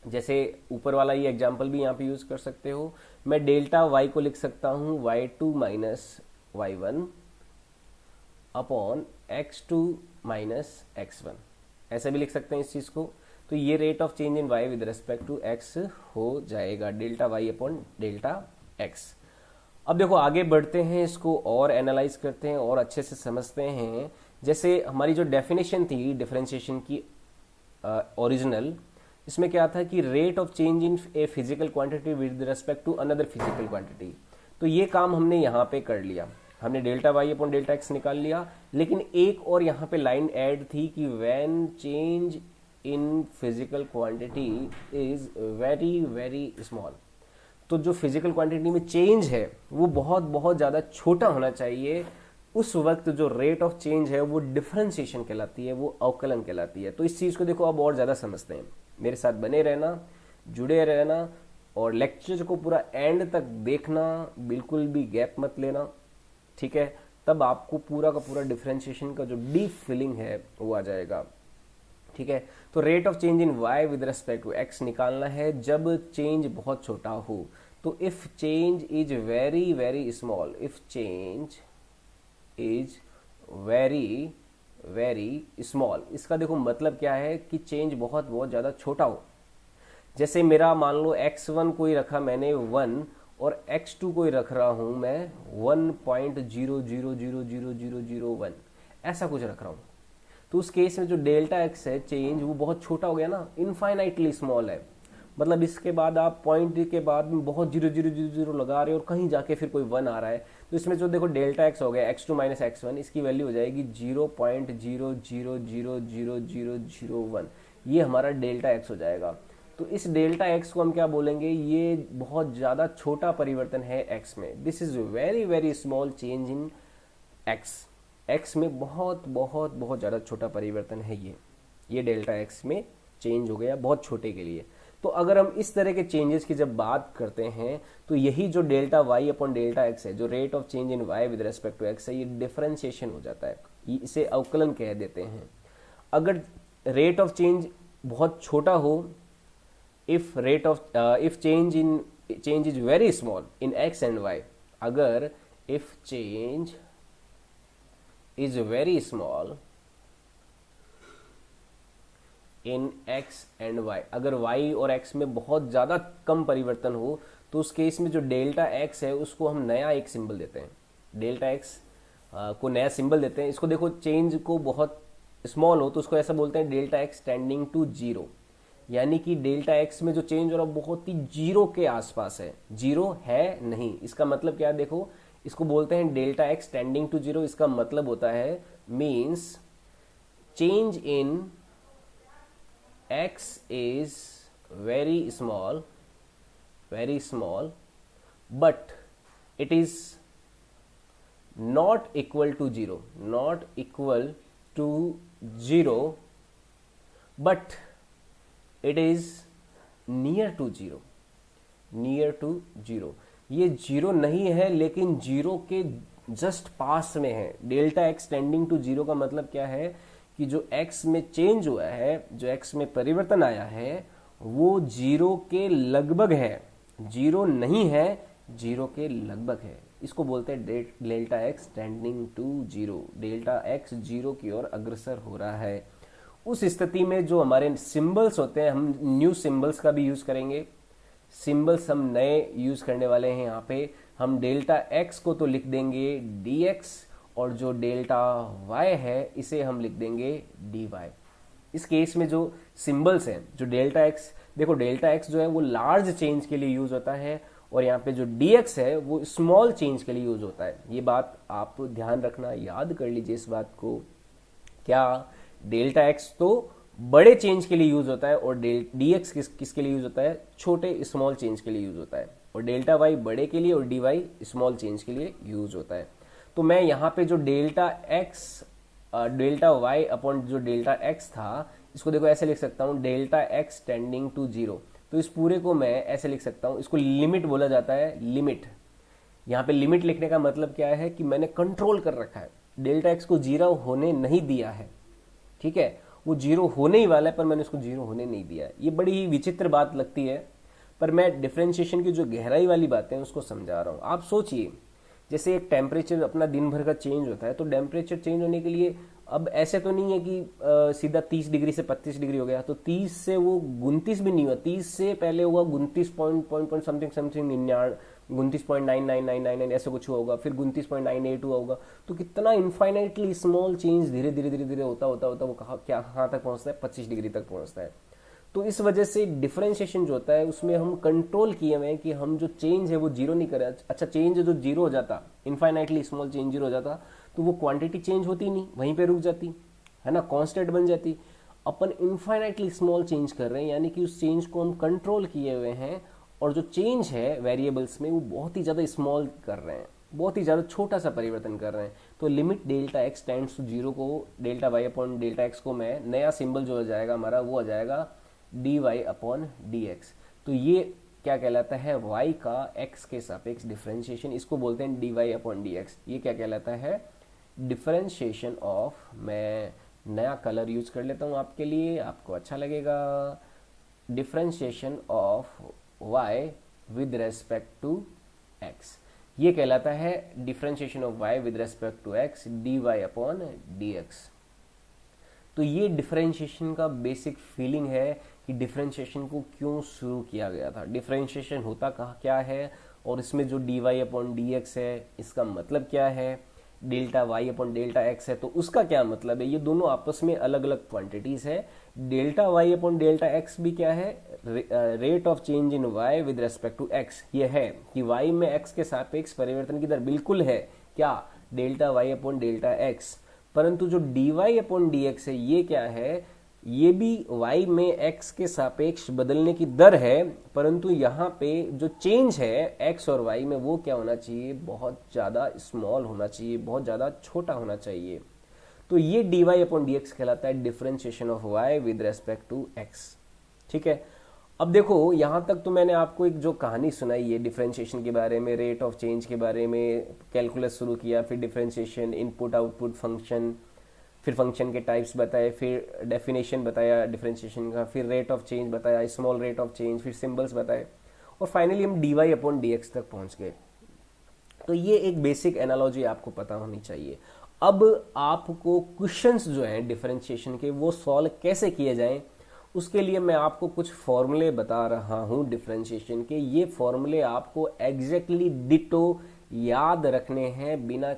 जैसे ऊपर वाला ये एग्जाम्पल भी यहाँ पे यूज कर सकते हो। मैं डेल्टा y को लिख सकता हूँ y2 minus y1 upon x2 minus x1, ऐसा भी लिख सकते हैं इस चीज को। तो ये rate of change in y with respect to x हो जाएगा, delta y upon delta x। अब देखो आगे बढ़ते हैं, इसको और एनालाइज करते हैं और अच्छे से समझते हैं। जैसे हमारी जो डेफिनेशन थी डिफरेंशिएशन की ओरिजिनल, इसमें क्या था कि rate of change in a physical quantity with respect to another physical quantity. तो ये काम हमने यहाँ पे कर लिया। हमने delta y upon delta x निकाल लिया, लेकिन एक और यहाँ पे लाइन ऐड थी कि when change in physical quantity is very very small. तो जो फिजिकल क्वांटिटी में चेंज है वो बहुत बहुत ज़्यादा छोटा होना चाहिए, उस वक्त जो रेट ऑफ चेंज है वो डिफरेंशिएशन कहलाती है, वो अवकलन कहलाती है। तो इस चीज़ को देखो अब और ज़्यादा समझते हैं, मेरे साथ बने रहना, जुड़े रहना, और लेक्चर को पूरा एंड तक देखना, बिल्कुल भी गैप मत लेना, ठीक है। तब आपको पूरा का पूरा डिफरेंशिएशन का जो डीप फीलिंग है वो आ जाएगा, ठीक है। तो rate of change in y with respect to x निकालना है जब चेंज बहुत छोटा हो। तो if change is very very small, if change is very very small, इसका देखो मतलब क्या है कि चेंज बहुत बहुत ज्यादा छोटा हो। जैसे मेरा मान लो x1 कोई रखा मैंने 1 और x2 कोई रख रहा हूं मैं 1.00000001, ऐसा कुछ रख रहा हूं। तो उस केस में जो डेल्टा एक्स है चेंज वो बहुत छोटा हो गया ना, इनफाइनाइटली स्मॉल है। मतलब इसके बाद आप पॉइंट के बाद में बहुत 0.000 लगा रहे हो और कहीं जाके फिर कोई 1 आ रहा है, तो इसमें जो देखो डेल्टा एक्स हो गया x2 माइनस x1, इसकी वैल्यू हो जाएगी 0.000001। ये हमारा डेल्टा एक्स हो जाएगा। तो इस डेल्टा एक्स को हम क्या बोलेंगे, ये बहुत ज्यादा छोटा परिवर्तन है एक्स में। This is very very small change in x. X में बहुत बहुत बहुत ज्यादा छोटा परिवर्तन है ये डेल्टा एक्स में चेंज हो गया बहुत छोटे के लिए। तो अगर हम इस तरह के चेंजेस की जब बात करते हैं तो यही जो delta y upon delta x है, जो rate of change in y with respect to x है, ये डिफरेंशिएशन हो जाता है, इसे अवकलन कह देते हैं। अगर रेट ऑफ चेंज बहुत छोटा हो, if change is very small in x and y, अगर if change is very small in x and y, अगर y और x में बहुत ज्यादा कम परिवर्तन हो तो उस केस में जो डेल्टा x है उसको हम नया एक सिंबल देते हैं, डेल्टा x को नया सिंबल देते हैं। इसको देखो चेंज को बहुत स्मॉल हो तो उसको ऐसा बोलते हैं delta x tending to zero, यानी कि डेल्टा एक्स में जो चेंज हो रहा है बहुत ही जीरो के आसपास है, जीरो है नहीं। इसका मतलब क्या है, देखो इसको बोलते हैं delta x tending to zero. इसका मतलब होता है means change in x is very small but it is not equal to zero but it is near to zero. ये जीरो नहीं है लेकिन जीरो के जस्ट पास में है। Delta x tending to zero का मतलब क्या है कि जो एक्स में चेंज हुआ है, जो एक्स में परिवर्तन आया है वो जीरो के लगभग है, जीरो नहीं है, जीरो के लगभग है। इसको बोलते हैं delta x tending to zero. Delta x zero की ओर अग्रसर हो रहा है। उस स्थिति में जो हमारे सिंबल्स होते हैं, हम न्यू सिंबल्स का भी यूज करेंगे। सिंबल्स हम नए यूज करने वाले हैं। यहाँ पे हम डेल्टा एक्स को तो लिख देंगे dx और जो डेल्टा y है इसे हम लिख देंगे dy। इस केस में जो सिंबल्स हैं, जो डेल्टा एक्स, देखो डेल्टा एक्स जो है वो लार्ज चेंज के लिए यूज होता है और यहाँ पे जो dx है वो स्मॉल चेंज के लिए यूज होता है। ये बात आप ध्यान रखना, याद कर लीजिए इस बात को। क्या डेल्टा एक्स तो बड़े चेंज के लिए यूज होता है और dx किसके लिए यूज होता है, छोटे स्मॉल चेंज के लिए यूज होता है। और डेल्टा y बड़े के लिए और dy स्मॉल चेंज के लिए यूज होता है। तो मैं यहाँ पे जो डेल्टा y अपॉन जो डेल्टा x था, इसको देखो ऐसे लिख सकता हूँ delta x tending to zero. तो इस पूरे को मैं ऐसे लिख सकता हूँ, इसको लिमिट बोला जाता है, लिमिट। यहाँ पे लिमिट लिखने का मतलब क्या है कि मैंने कंट्रोल कर रखा है, डेल्टा x को जीरो होने नहीं दिया है, ठीक है। वो जीरो होने ही वाला है पर मैंने उसको जीरो होने नहीं दिया है। ये बड़ी ही विचित्र बात लगती है पर मैं डिफरेंशिएशन की जो गहराई वाली बातें हैं उसको समझा रहा हूँ। आप सोचिए जैसे एक टेम्परेचर अपना दिन भर का चेंज होता है, तो टेम्परेचर चेंज होने के लिए अब ऐसे तो नहीं है कि सीधा 30 डिग्री से 25 डिग्री हो गया, तो 30 से वो 29 भी नहीं हुआ, 30 से पहले हुआ 29 पॉइंट समथिंग 29.99999 ऐसे कुछ हुआ होगा, फिर 29.98 हुआ होगा। तो कितना इनफाइनाइटली स्मॉल चेंज धीरे धीरे धीरे धीरे होता होता होता वो कहाँ तक पहुंचता है, 25 डिग्री तक पहुंचता है। तो इस वजह से डिफरेंशिएशन जो होता है उसमें हम कंट्रोल किए हुए हैं कि हम जो चेंज है वो जीरो नहीं करें। अच्छा, चेंज जो जीरो हो जाता, इनफाइनाइटली स्मॉल चेंज जीरो हो जाता, तो वो क्वांटिटी चेंज होती नहीं, वहीं पे रुक जाती है ना, कांस्टेंट बन जाती। अपन इनफाइनाइटली स्मॉल चेंज कर रहे हैं, यानी कि उस चेंज को हम कंट्रोल किए हुए हैं, और जो चेंज है वेरिएबल्स में वो बहुत ही ज़्यादा स्मॉल कर रहे हैं, बहुत ही ज़्यादा छोटा सा परिवर्तन कर रहे हैं। तो limit delta x tends to zero को delta y upon delta x को मैं नया सिंबल जो हो जाएगा हमारा वो आ जाएगा d y upon d x. तो ये क्या कहलाता है, y का x के सापेक्ष डिफरेंशिएशन, इसको बोलते हैं d y upon d x. ये क्या कहलाता है, डिफरेंशिएशन ऑफ, मैं नया कलर यूज कर लेता हूँ आपके लिए, आपको अच्छा लगेगा, differentiation of y with respect to x। ये कहलाता है differentiation of y with respect to x d y upon d x. तो ये डिफरेंशिएशन का बेसिक फीलिंग है कि डिफरेंशिएशन को क्यों शुरू किया गया था, डिफरेंशिएशन होता कहाँ क्या है, और इसमें जो d y upon d x है इसका मतलब क्या है, delta y upon delta x है तो उसका क्या मतलब है। ये दोनों आपस में अलग अलग क्वांटिटीज है। Delta y upon delta x भी क्या है, rate of change in y with respect to x. ये है कि वाई में एक्स के सापेक्ष परिवर्तन की दर बिल्कुल है क्या, delta y upon delta x. परंतु जो d y upon d x है ये क्या है, ये भी y में x के सापेक्ष बदलने की दर है, परंतु यहाँ पे जो चेंज है x और y में वो क्या होना चाहिए, बहुत ज़्यादा स्मॉल होना चाहिए, बहुत ज़्यादा छोटा होना चाहिए। तो ये d y upon d x कहलाता है differentiation of y with respect to x। ठीक है, अब देखो यहाँ तक तो मैंने आपको एक जो कहानी सुनाई है डिफरेंशिएशन के बारे में, रेट ऑफ चेंज के बारे में, कैलकुलस शुरू किया, फिर डिफरेंशिएशन, इनपुट आउटपुट फंक्शन, फिर फंक्शन के टाइप्स बताए, फिर डेफिनेशन बताया डिफरेंशिएशन का, फिर रेट ऑफ चेंज बताया, स्मॉल रेट ऑफ चेंज, फिर सिंबल्स बताए, और फाइनली हम d y upon d x तक पहुंच गए। तो ये एक बेसिक एनालॉजी आपको पता होनी चाहिए। अब आपको क्वेश्चंस जो हैं डिफरेंशिएशन के वो सॉल्व कैसे किए जाएं, उसके लिए मैं आपको कुछ फॉर्मूले बता रहा हूं डिफरेंशिएशन के। ये फॉर्मूले आपको एग्जैक्टली डिटो याद रखने हैं बिना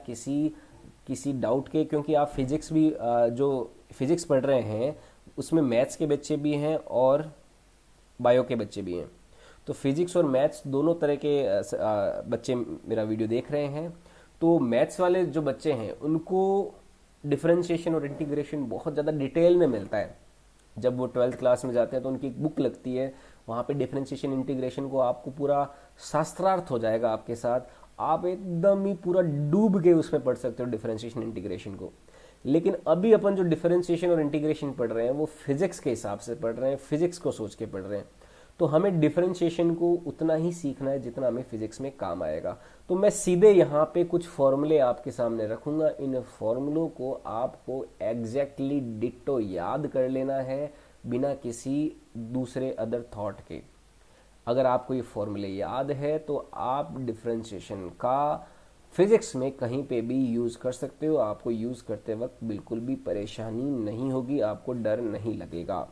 किसी डाउट के, क्योंकि आप फिजिक्स भी जो फिजिक्स पढ़ रहे हैं उसमें मैथ्स के बच्चे भी हैं और बायो के बच्चे भी हैं। तो फिजिक्स और मैथ्स दोनों तरह के बच्चे मेरा वीडियो देख रहे हैं। तो मैथ्स वाले जो बच्चे हैं उनको डिफरेंशिएशन और इंटीग्रेशन बहुत ज़्यादा डिटेल में मिलता है। जब वो 12th क्लास में जाते हैं तो उनकी एक बुक लगती है, वहाँ पे डिफरेंशिएशन इंटीग्रेशन को आपको पूरा शास्त्रार्थ हो जाएगा आपके साथ, आप एकदम ही पूरा डूब के उसमें पढ़ सकते हो डिफरेंशिएशन इंटीग्रेशन को। लेकिन अभी अपन जो डिफरेंशिएशन और इंटीग्रेशन पढ़ रहे हैं वो फिजिक्स के हिसाब से पढ़ रहे हैं, फिजिक्स को सोच के पढ़ रहे हैं। तो हमें डिफरेंशिएशन को उतना ही सीखना है जितना हमें फिजिक्स में काम आएगा। तो मैं सीधे यहाँ पे कुछ फॉर्मूले आपके सामने रखूंगा, इन फॉर्मूलों को आपको एग्जैक्टली डिट्टो याद कर लेना है बिना किसी दूसरे अदर थॉट के। अगर आपको ये फॉर्मूले याद है तो आप डिफरेंशिएशन का फिजिक्स में कहीं पे भी यूज कर सकते हो, आपको यूज करते वक्त बिल्कुल भी परेशानी नहीं होगी, आपको डर नहीं लगेगा।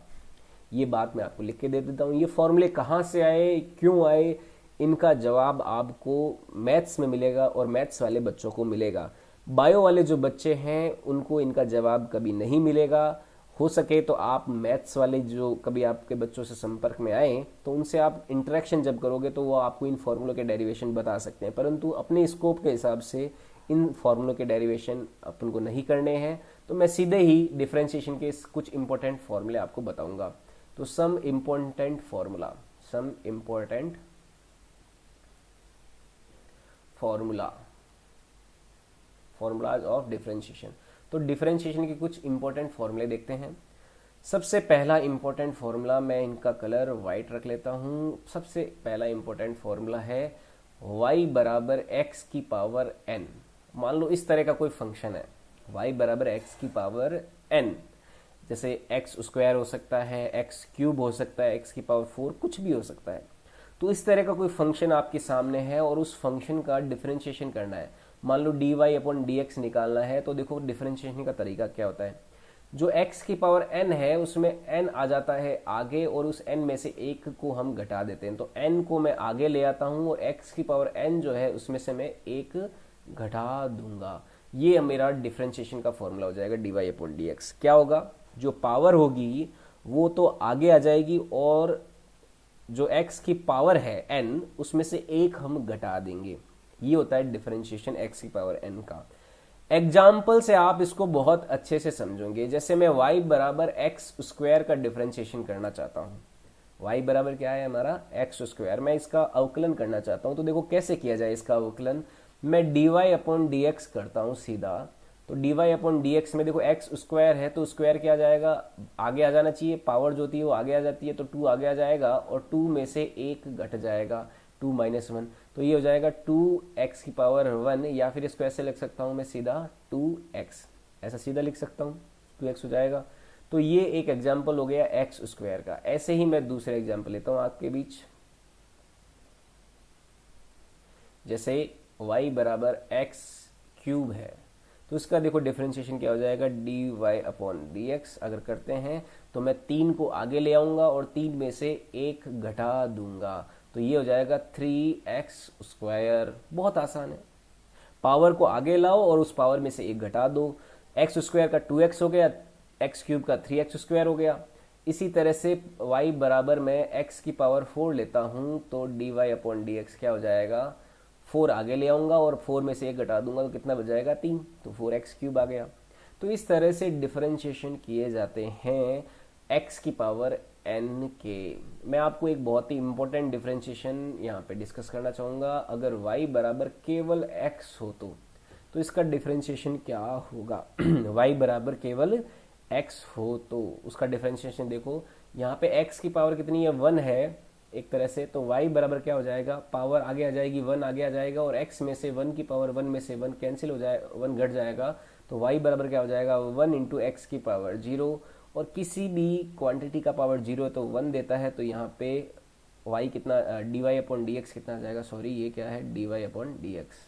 ये बात मैं आपको लिख के दे देता हूँ। ये फॉर्मूले कहाँ से आए, क्यों आए, इनका जवाब आपको मैथ्स में मिलेगा और मैथ्स वाले बच्चों को मिलेगा। बायो वाले जो बच्चे हैं उनको इनका जवाब कभी नहीं मिलेगा। हो सके तो आप मैथ्स वाले जो कभी आपके बच्चों से संपर्क में आए तो उनसे आप इंटरेक्शन जब करोगे तो वो आपको इन फॉर्मूलों के डेरिवेशन बता सकते हैं, परंतु अपने स्कोप के हिसाब से इन फॉर्मूलों के डेरिवेशन अपन को नहीं करने हैं। तो मैं सीधे ही डिफरेंशिएशन के कुछ इंपॉर्टेंट फॉर्मूले आपको बताऊंगा। तो some important formulas of differentiation. तो डिफरेंशिएशन के कुछ इंपॉर्टेंट फॉर्मूले देखते हैं। सबसे पहला इंपॉर्टेंट फॉर्मूला, मैं इनका कलर वाइट रख लेता हूं। सबसे पहला इंपॉर्टेंट फॉर्मूला है y बराबर x की पावर n। मान लो इस तरह का कोई फंक्शन है, y बराबर x की पावर n, जैसे x स्क्वायर हो सकता है, x क्यूब हो सकता है, x की पावर 4, कुछ भी हो सकता है। तो इस तरह का कोई फंक्शन आपके सामने है और उस फंक्शन का डिफरेंशिएशन करना है। मान लो d y upon d x निकालना है, तो देखो डिफरेंशिएशन का तरीका क्या होता है। जो x की पावर n है उसमें n आ जाता है आगे और उस n में से एक को हम घटा देते हैं। तो n को मैं आगे ले आता हूं और x की पावर n जो है उसमें से मैं एक घटा दूंगा। ये मेरा डिफरेंशिएशन का फॉर्मूला हो जाएगा d y upon d x. क्या होगा, जो पावर होगी वो तो आगे आ जाएगी, और जो x की पावर है n, उसमें से एक हम घटा देंगे। ये होता है डिफरेंशिएशन x की पावर n का। एग्जाम्पल से आप इसको बहुत अच्छे से समझोगे। जैसे मैं y बराबर एक्स स्क्वायर का डिफरेंशिएशन करना चाहता हूँ, y बराबर क्या है हमारा एक्स स्क्वायर, मैं इसका अवकलन करना चाहता हूँ। तो देखो कैसे किया जाए इसका अवकलन। मैं dy अपॉन डी एक्स करता हूँ सीधा। तो dy अपॉन डी एक्स में देखो एक्स स्क्वायर है, तो स्क्वायर क्या आ जाएगा, आगे आ जाना चाहिए, पावर जो होती है वो आगे आ जाती है, तो 2 आगे आ जाएगा, और 2 में से 1 घट जाएगा, 2 माइनस 1, तो ये हो जाएगा 2x की पावर 1, या फिर इसको ऐसे लिख सकता हूँ मैं सीधा 2x, ऐसा सीधा लिख सकता हूँ, 2x हो जाएगा। तो ये एक एग्जाम्पल हो गया एक्स स्क्वायर का। ऐसे ही मैं दूसरे एग्जाम्पल लेता हूँ आपके बीच। जैसे y बराबर एक्स क्यूब है, तो इसका देखो डिफरेंशिएशन क्या हो जाएगा, d y upon d x. अगर करते हैं तो मैं 3 को आगे ले आऊंगा और 3 में से 1 घटा दूंगा, तो ये हो जाएगा 3x स्क्वायर। बहुत आसान है, पावर को आगे लाओ और उस पावर में से 1 घटा दो। एक्स स्क्वायर का 2x हो गया, एक्स क्यूब का 3x स्क्वायर हो गया। इसी तरह से y बराबर मैं x की पावर 4 लेता हूं, तो d y upon d x क्या हो जाएगा, 4 आगे ले आऊंगा और 4 में से 1 घटा दूंगा, तो कितना बच जाएगा 3, तो 4x क्यूब आ गया। तो इस तरह से डिफरेंशिएशन किए जाते हैं x की पावर n के। मैं आपको एक बहुत ही इंपॉर्टेंट डिफरेंशिएशन यहाँ पे डिस्कस करना चाहूँगा। अगर y बराबर केवल x हो तो इसका डिफरेंशिएशन क्या होगा। y बराबर केवल x हो तो उसका डिफरेंशिएशन देखो, यहाँ पे x की पावर कितनी है, 1 है एक तरह से, तो y बराबर क्या हो जाएगा, पावर आगे आ जाएगी, 1 आगे आ जाएगा, और x में से 1 की पावर 1 में से 1 कैंसिल हो जाए, 1 घट जाएगा, तो y बराबर क्या हो जाएगा, 1 इंटू एक्स की पावर 0। और किसी भी क्वांटिटी का पावर 0 तो 1 देता है, तो यहाँ पे y कितना, d y upon d x कितना आ जाएगा, सॉरी ये क्या है, d y upon d x.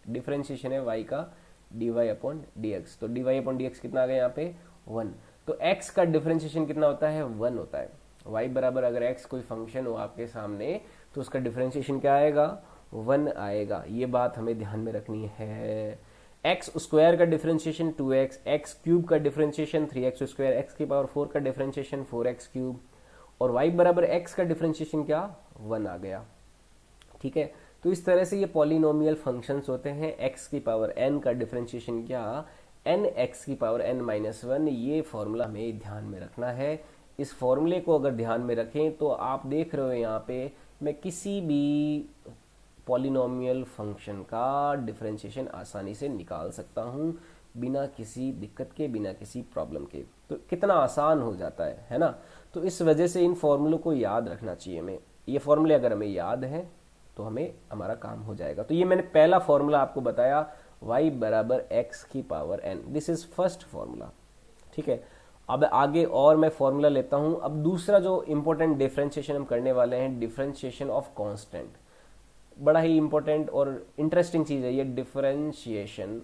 Differentiation है y का d y upon d x, तो d y upon d x कितना आ गया यहाँ पे 1। तो x का डिफरेंशिएशन कितना होता है, 1 होता है। y बराबर अगर x कोई फंक्शन हो आपके सामने तो उसका डिफरेंशिएशन क्या आएगा, 1 आएगा। ये बात हमें ध्यान में रखनी है। एक्स स्क्वायर का डिफरेंशिएशन 2x, एक्स क्यूब का डिफरेंशिएशन 3x स्क्वायर, एक्स की पावर 4 का डिफरेंशिएशन 4x क्यूब, और y बराबर x का डिफरेंशिएशन क्या, 1 आ गया। ठीक है, तो इस तरह से ये पॉलिनोमियल फंक्शंस होते हैं। x की पावर n का डिफरेंशिएशन क्या, n x की पावर n माइनस 1। ये फॉर्मूला हमें ध्यान में रखना है। इस फॉर्मूले को अगर ध्यान में रखें तो आप देख रहे हो यहाँ पे मैं किसी भी पॉलिनोमियल फंक्शन का डिफरेंशिएशन आसानी से निकाल सकता हूँ, बिना किसी दिक्कत के, बिना किसी प्रॉब्लम के। तो कितना आसान हो जाता है ना। तो इस वजह से इन फॉर्मूलों को याद रखना चाहिए हमें। ये फॉर्मूले अगर हमें याद है तो हमें हमारा काम हो जाएगा। तो ये मैंने पहला फॉर्मूला आपको बताया, y बराबर x की power n, this is first formula. ठीक है, अब आगे और मैं फॉर्मूला लेता हूं। अब दूसरा जो इंपॉर्टेंट डिफरेंशिएशन हम करने वाले हैं, डिफरेंशिएशन ऑफ कांस्टेंट। बड़ा ही इंपॉर्टेंट और इंटरेस्टिंग चीज है ये, डिफरेंशिएशन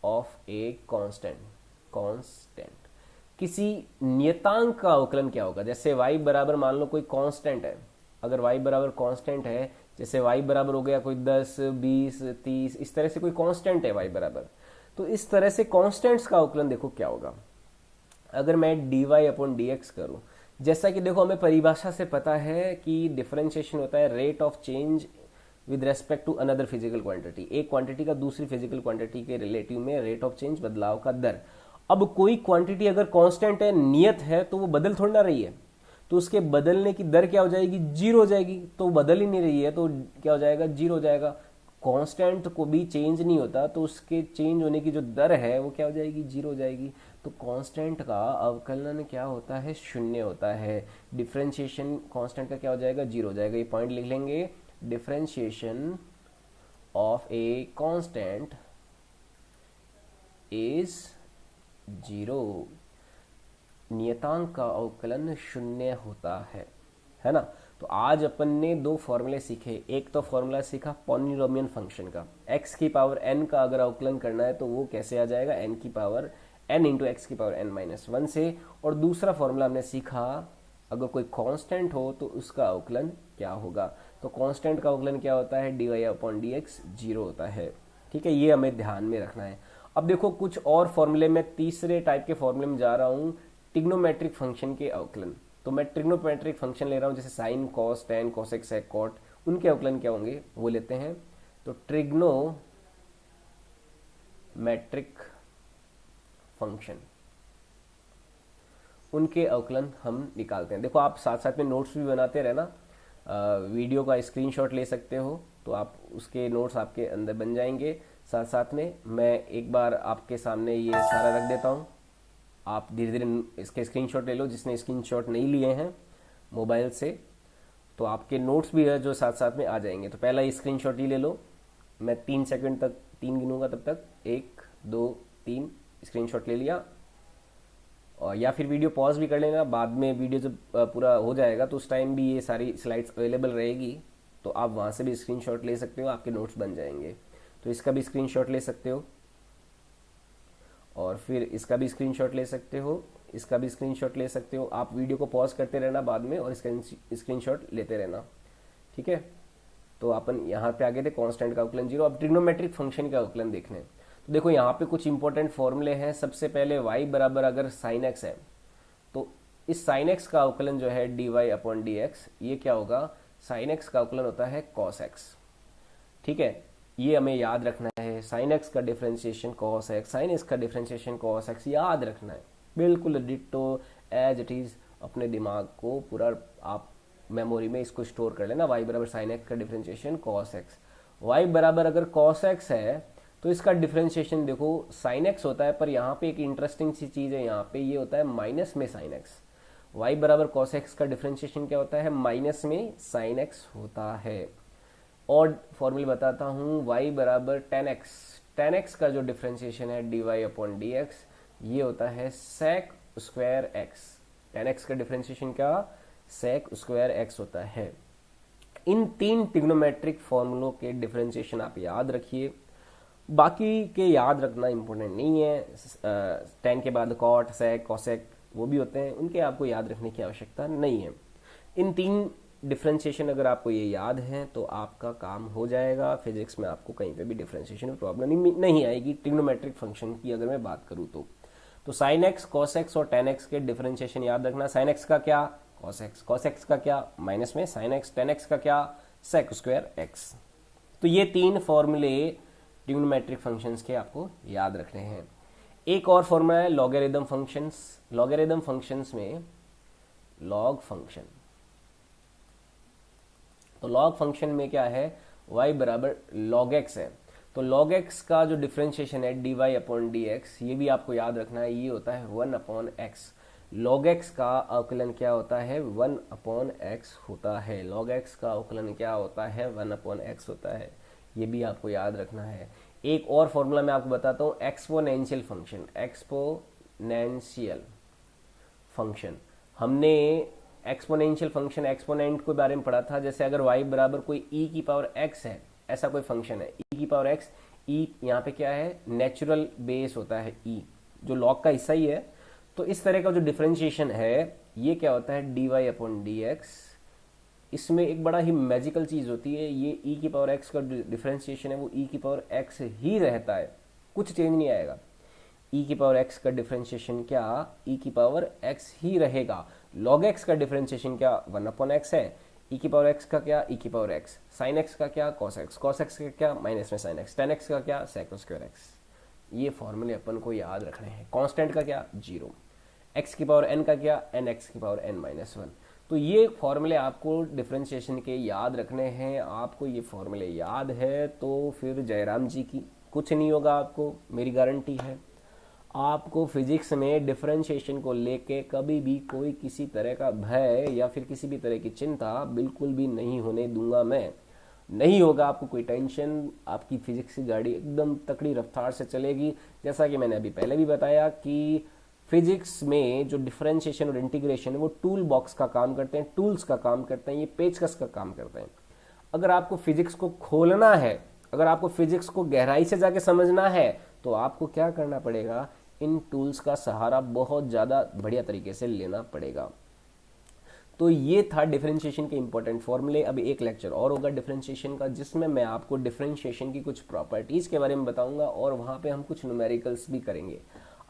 ऑफ ए कांस्टेंट। किसी नियतांक का अवकलन क्या होगा। जैसे y बराबर मान लो कोई कांस्टेंट है, अगर y बराबर कांस्टेंट है, जैसे y बराबर हो गया कोई 10, 20, 30, इस तरह से कोई कांस्टेंट है y बराबर, तो इस तरह से कांस्टेंट्स का अवकलन देखो क्या होगा। अगर मैं d y upon d x करूँ, जैसा कि देखो हमें परिभाषा से पता है कि डिफरेंशिएशन होता है rate of change with respect to another physical quantity. एक क्वांटिटी का दूसरी फिजिकल क्वांटिटी के रिलेटिव में रेट ऑफ चेंज, बदलाव का दर। अब कोई क्वांटिटी अगर कांस्टेंट है, नियत है, तो वो बदल थोड़ी ना रही है, तो उसके बदलने की दर क्या हो जाएगी, 0 हो जाएगी। तो बदल ही नहीं रही है तो क्या हो जाएगा, 0 हो जाएगा। कांस्टेंट को भी चेंज नहीं होता, तो उसके चेंज होने की जो दर है वो क्या हो जाएगी, 0 हो जाएगी। तो कांस्टेंट का अवकलन क्या होता है, 0 होता है। डिफरेंशिएशन कांस्टेंट का क्या हो जाएगा, 0 हो जाएगा। ये पॉइंट लिख लेंगे, differentiation of a constant is 0। नियतांक का अवकलन 0 होता है ना। तो आज अपन ने 2 फॉर्मूले सीखे। एक तो फॉर्मूला सीखा पॉलिनोमियल फंक्शन का, x की पावर n का अगर अवकलन करना है तो वो कैसे आ जाएगा, n की पावर n इंटू एक्स की पावर n माइनस 1 से। और दूसरा फॉर्मूला हमने सीखा अगर कोई कांस्टेंट हो तो उसका अवकलन क्या होगा। तो कांस्टेंट का अवकलन क्या होता है, d y upon d x 0 होता है। ठीक है, ये हमें ध्यान में रखना है। अब देखो कुछ और फॉर्मूले में, तीसरे टाइप के फॉर्मूले में जा रहा हूँ, ट्रिग्नोमेट्रिक फंक्शन के अवकलन। तो मैं ट्रिग्नोमेट्रिक फंक्शन ले रहा हूँ, जैसे साइन, कॉस, टेन, कोसेक, सेक, कॉट, उनके अवकलन क्या होंगे वो लेते हैं। तो ट्रिग्नोमेट्रिक फंक्शन, उनके अवकलन हम निकालते हैं। देखो आप साथ साथ में नोट्स भी बनाते रहना, वीडियो का स्क्रीनशॉट ले सकते हो, तो आप उसके नोट्स आपके अंदर बन जाएंगे। साथ साथ में मैं एक बार आपके सामने ये सारा रख देता हूँ, आप धीरे धीरे इसके स्क्रीनशॉट ले लो। जिसने स्क्रीनशॉट नहीं लिए हैं मोबाइल से, तो आपके नोट्स भी है जो साथ साथ में आ जाएंगे। तो पहला स्क्रीनशॉट ही ले लो, मैं 3 सेकंड तक 3 गिनूंगा, तब तक 1 2 3 स्क्रीनशॉट ले लिया। और या फिर वीडियो पॉज भी कर लेना, बाद में वीडियो जब पूरा हो जाएगा तो उस टाइम भी ये सारी स्लाइड्स अवेलेबल रहेगी, तो आप वहाँ से भी स्क्रीनशॉट ले सकते हो, आपके नोट्स बन जाएंगे। तो इसका भी स्क्रीनशॉट ले सकते हो, और फिर इसका भी स्क्रीनशॉट ले सकते हो, इसका भी स्क्रीनशॉट ले सकते हो। आप वीडियो को पॉज करते रहना बाद में और इसका स्क्रीनशॉट लेते रहना, ठीक है। तो अपन यहाँ पे आगे थे कांस्टेंट का अवकलन 0। अब ट्रिग्नोमेट्रिक फंक्शन का अवकलन देखने, तो देखो यहाँ पे कुछ इंपॉर्टेंट फॉर्मूले हैं। सबसे पहले y बराबर अगर साइन एक्स है, तो इस साइन एक्स का अवकलन जो है dy अपॉन डी एक्स, ये क्या होगा, साइन एक्स का अवकलन होता है कॉस एक्स, ठीक है। ये हमें याद रखना है, साइन एक्स का differentiation cos x, sine x का डिफरेंशिएशन कॉस एक्स, याद रखना है बिल्कुल डिट्टो एज इट इज। अपने दिमाग को पूरा आप मेमोरी में इसको स्टोर कर लेना। y बराबर साइन एक्स का डिफरेंशिएशन कॉस एक्स, y बराबर अगर कॉस एक्स है तो इसका डिफरेंशिएशन देखो साइन एक्स होता है, पर यहाँ पे एक इंटरेस्टिंग सी चीज है, यहाँ पे ये होता है माइनस में साइन एक्स। y बराबर कॉस एक्स का डिफरेंशिएशन क्या होता है, माइनस में साइन एक्स होता है। और फॉर्मूले बताता हूँ, y बराबर टेन एक्स, टेन एक्स का जो डिफरेंशिएशन है dy अपॉन डी एक्स, ये होता है sec square x. Tan x का डिफरेंशिएशन क्या, सेक स्क्वायर एक्स होता है। इन 3 ट्रिग्नोमेट्रिक फॉर्मूलों के डिफरेंशिएशन आप याद रखिए, बाकी के याद रखना इंपॉर्टेंट नहीं है। टेन के बाद कॉट, सेक, कोसेक वो भी होते हैं, उनके आपको याद रखने की आवश्यकता नहीं है। इन 3 डिफरेंशिएशन अगर आपको ये याद है तो आपका काम हो जाएगा। फिजिक्स में आपको कहीं पे भी डिफरेंशिएशन में प्रॉब्लम नहीं आएगी। ट्रिग्नोमेट्रिक फंक्शन की अगर मैं बात करूँ तो साइन एक्स, कॉस एक्स और टेन एक्स के डिफरेंशिएशन याद रखना। साइन एक्स का क्या, कॉस एक्स, कॉस एक्स का क्या, माइनस में साइन एक्स, टेन एक्स का क्या, सेक स्क्वायर एक्स। तो ये 3 फॉर्मूले ट्रिग्नोमेट्रिक फंक्शंस के आपको याद रखने हैं। एक और फॉर्मूला है लॉगरिथम फंक्शंस। लॉगरिथम फंक्शंस में लॉग फंक्शन, तो लॉग फंक्शन में क्या है, y बराबर log x है, तो log x का जो डिफरेंशिएशन है dy अपॉन डी एक्स, ये भी आपको याद रखना है, ये होता है 1 अपॉन एक्स। log x का अवकलन क्या होता है, 1 अपॉन एक्स होता है। log x का अवकलन क्या होता है, 1 अपॉन एक्स होता है, ये भी आपको याद रखना है। एक और फॉर्मूला मैं आपको बताता हूँ, एक्सपोनेंशियल फंक्शन। एक्सपोनेंशियल फंक्शन, हमने एक्सपोनेंशियल फंक्शन, एक्सपोनेंट के बारे में पढ़ा था। जैसे अगर y बराबर कोई e की पावर x है, ऐसा कोई फंक्शन है, e की पावर x, e यहाँ पे क्या है, नेचुरल बेस होता है e, जो log का हिस्सा ही है। तो इस तरह का जो डिफरेंशिएशन है, ये क्या होता है, dy अपॉन डी एक्स। इसमें एक बड़ा ही मैजिकल चीज होती है, ये e की पावर x का डिफरेंशिएशन है वो e की पावर x ही रहता है, कुछ चेंज नहीं आएगा। e की पावर x का डिफरेंशिएशन क्या, e की पावर x ही रहेगा। log x का डिफरेंशिएशन क्या, 1 अपॉन एक्स है। e की पावर x का क्या, e की पावर x। साइन x का क्या, cos x, cos x का क्या, माइनस में साइन x। tan x का क्या, sec स्क्वायर x। ये फॉर्मूले अपन को याद रखने हैं। कांस्टेंट का क्या, 0। x की पावर n का क्या, nx की पावर n माइनस 1। तो ये फॉर्मूले आपको डिफरेंशिएशन के याद रखने हैं। आपको ये फॉर्मूले याद है तो फिर जयराम जी की कुछ नहीं होगा, आपको मेरी गारंटी है। आपको फिजिक्स में डिफरेंशिएशन को लेके कभी भी कोई किसी तरह का भय या फिर किसी भी तरह की चिंता बिल्कुल भी नहीं होने दूंगा मैं। नहीं होगा आपको कोई टेंशन, आपकी फिजिक्स की गाड़ी एकदम तकड़ी रफ्तार से चलेगी। जैसा कि मैंने अभी पहले भी बताया कि फिजिक्स में जो डिफरेंशिएशन और इंटीग्रेशन है वो टूल बॉक्स का काम करते हैं, टूल्स का काम करते हैं, ये पेचकस का काम करते हैं। अगर आपको फिजिक्स को खोलना है, अगर आपको फिजिक्स को गहराई से जाके समझना है, तो आपको क्या करना पड़ेगा, इन टूल्स का सहारा बहुत ज़्यादा बढ़िया तरीके से लेना पड़ेगा। तो ये था डिफरेंशिएशन के इंपॉर्टेंट फॉर्मूले। अभी एक लेक्चर और होगा डिफरेंशिएशन का, जिसमें मैं आपको डिफरेंशिएशन की कुछ प्रॉपर्टीज़ के बारे में बताऊंगा और वहाँ पे हम कुछ न्यूमेरिकल्स भी करेंगे।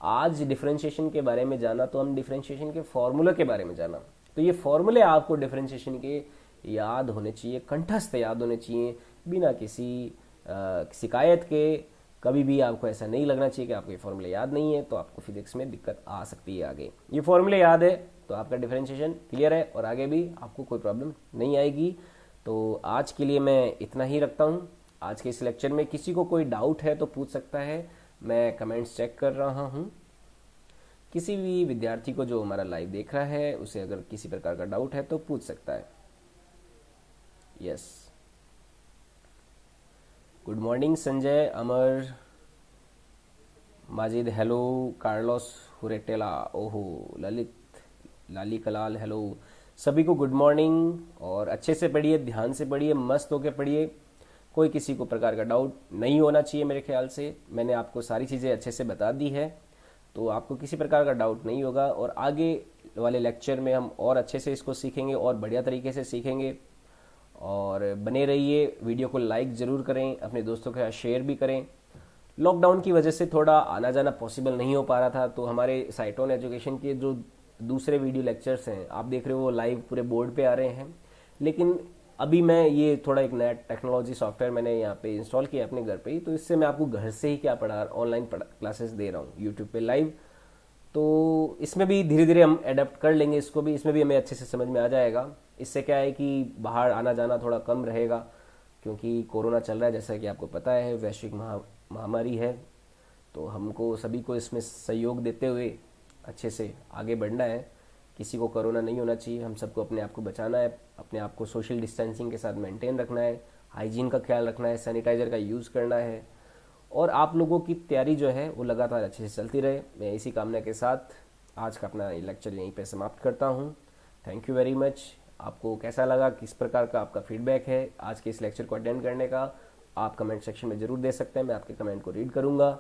आज डिफरेंशिएशन के बारे में जाना तो हम डिफरेंशिएशन के फॉर्मूला के बारे में जाना। तो ये फॉर्मूले आपको डिफरेंशिएशन के याद होने चाहिए, कंठस्थ याद होने चाहिए, बिना किसी शिकायत के। कभी भी आपको ऐसा नहीं लगना चाहिए कि आपको ये फॉर्मूले याद नहीं है, तो आपको फिजिक्स में दिक्कत आ सकती है आगे। ये फॉर्मूले याद है तो आपका डिफरेंशिएशन क्लियर है और आगे भी आपको कोई प्रॉब्लम नहीं आएगी। तो आज के लिए मैं इतना ही रखता हूँ। आज के इस लेक्चर में किसी को कोई डाउट है तो पूछ सकता है, मैं कमेंट्स चेक कर रहा हूँ। किसी भी विद्यार्थी को जो हमारा लाइव देख रहा है उसे अगर किसी प्रकार का डाउट है तो पूछ सकता है। यस, गुड मॉर्निंग संजय, अमर, माजिद हेलो, कार्लोस हुरेटेला, ओहो, ललित, लाली कलाल हेलो, सभी को गुड मॉर्निंग। और अच्छे से पढ़िए, ध्यान से पढ़िए, मस्त होकर पढ़िए। कोई किसी को प्रकार का डाउट नहीं होना चाहिए। मेरे ख्याल से मैंने आपको सारी चीज़ें अच्छे से बता दी है, तो आपको किसी प्रकार का डाउट नहीं होगा। और आगे वाले लेक्चर में हम और अच्छे से इसको सीखेंगे और बढ़िया तरीके से सीखेंगे। और बने रहिए, वीडियो को लाइक ज़रूर करें, अपने दोस्तों के साथ शेयर भी करें। लॉकडाउन की वजह से थोड़ा आना जाना पॉसिबल नहीं हो पा रहा था, तो हमारे साइट ऑन एजुकेशन के जो दूसरे वीडियो लेक्चर्स हैं आप देख रहे हो वो लाइव पूरे बोर्ड पे आ रहे हैं। लेकिन अभी मैं ये थोड़ा एक नया टेक्नोलॉजी सॉफ्टवेयर मैंने यहाँ पे इंस्टॉल किया अपने घर पे ही, तो इससे मैं आपको घर से ही क्या पढ़ा ऑनलाइन क्लासेस दे रहा हूँ यूट्यूब पे लाइव। तो इसमें भी धीरे धीरे हम एडेप्ट कर लेंगे इसको भी, इसमें भी हमें अच्छे से समझ में आ जाएगा। इससे क्या है कि बाहर आना जाना थोड़ा कम रहेगा, क्योंकि कोरोना चल रहा है जैसा कि आपको पता है, वैश्विक महामारी है। तो हमको सभी को इसमें सहयोग देते हुए अच्छे से आगे बढ़ना है। किसी को कोरोना नहीं होना चाहिए, हम सबको अपने आप को बचाना है, अपने आप को सोशल डिस्टेंसिंग के साथ मेंटेन रखना है, हाइजीन का ख्याल रखना है, सैनिटाइजर का यूज़ करना है। और आप लोगों की तैयारी जो है वो लगातार अच्छे से चलती रहे। मैं इसी कामना के साथ आज का अपना लेक्चर यहीं पे समाप्त करता हूँ। Thank you very much. आपको कैसा लगा, किस प्रकार का आपका फीडबैक है आज के इस लेक्चर को अटेंड करने का, आप कमेंट सेक्शन में ज़रूर दे सकते हैं। मैं आपके कमेंट को रीड करूँगा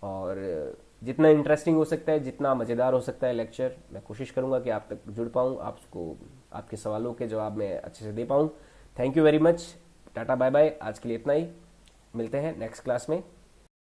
और जितना इंटरेस्टिंग हो सकता है, जितना मज़ेदार हो सकता है लेक्चर, मैं कोशिश करूँगा कि आप तक जुड़ पाऊँ, आपको आपके सवालों के जवाब मैं अच्छे से दे पाऊँ। Thank you very much. Tata bye bye. आज के लिए इतना ही, मिलते हैं नेक्स्ट क्लास में।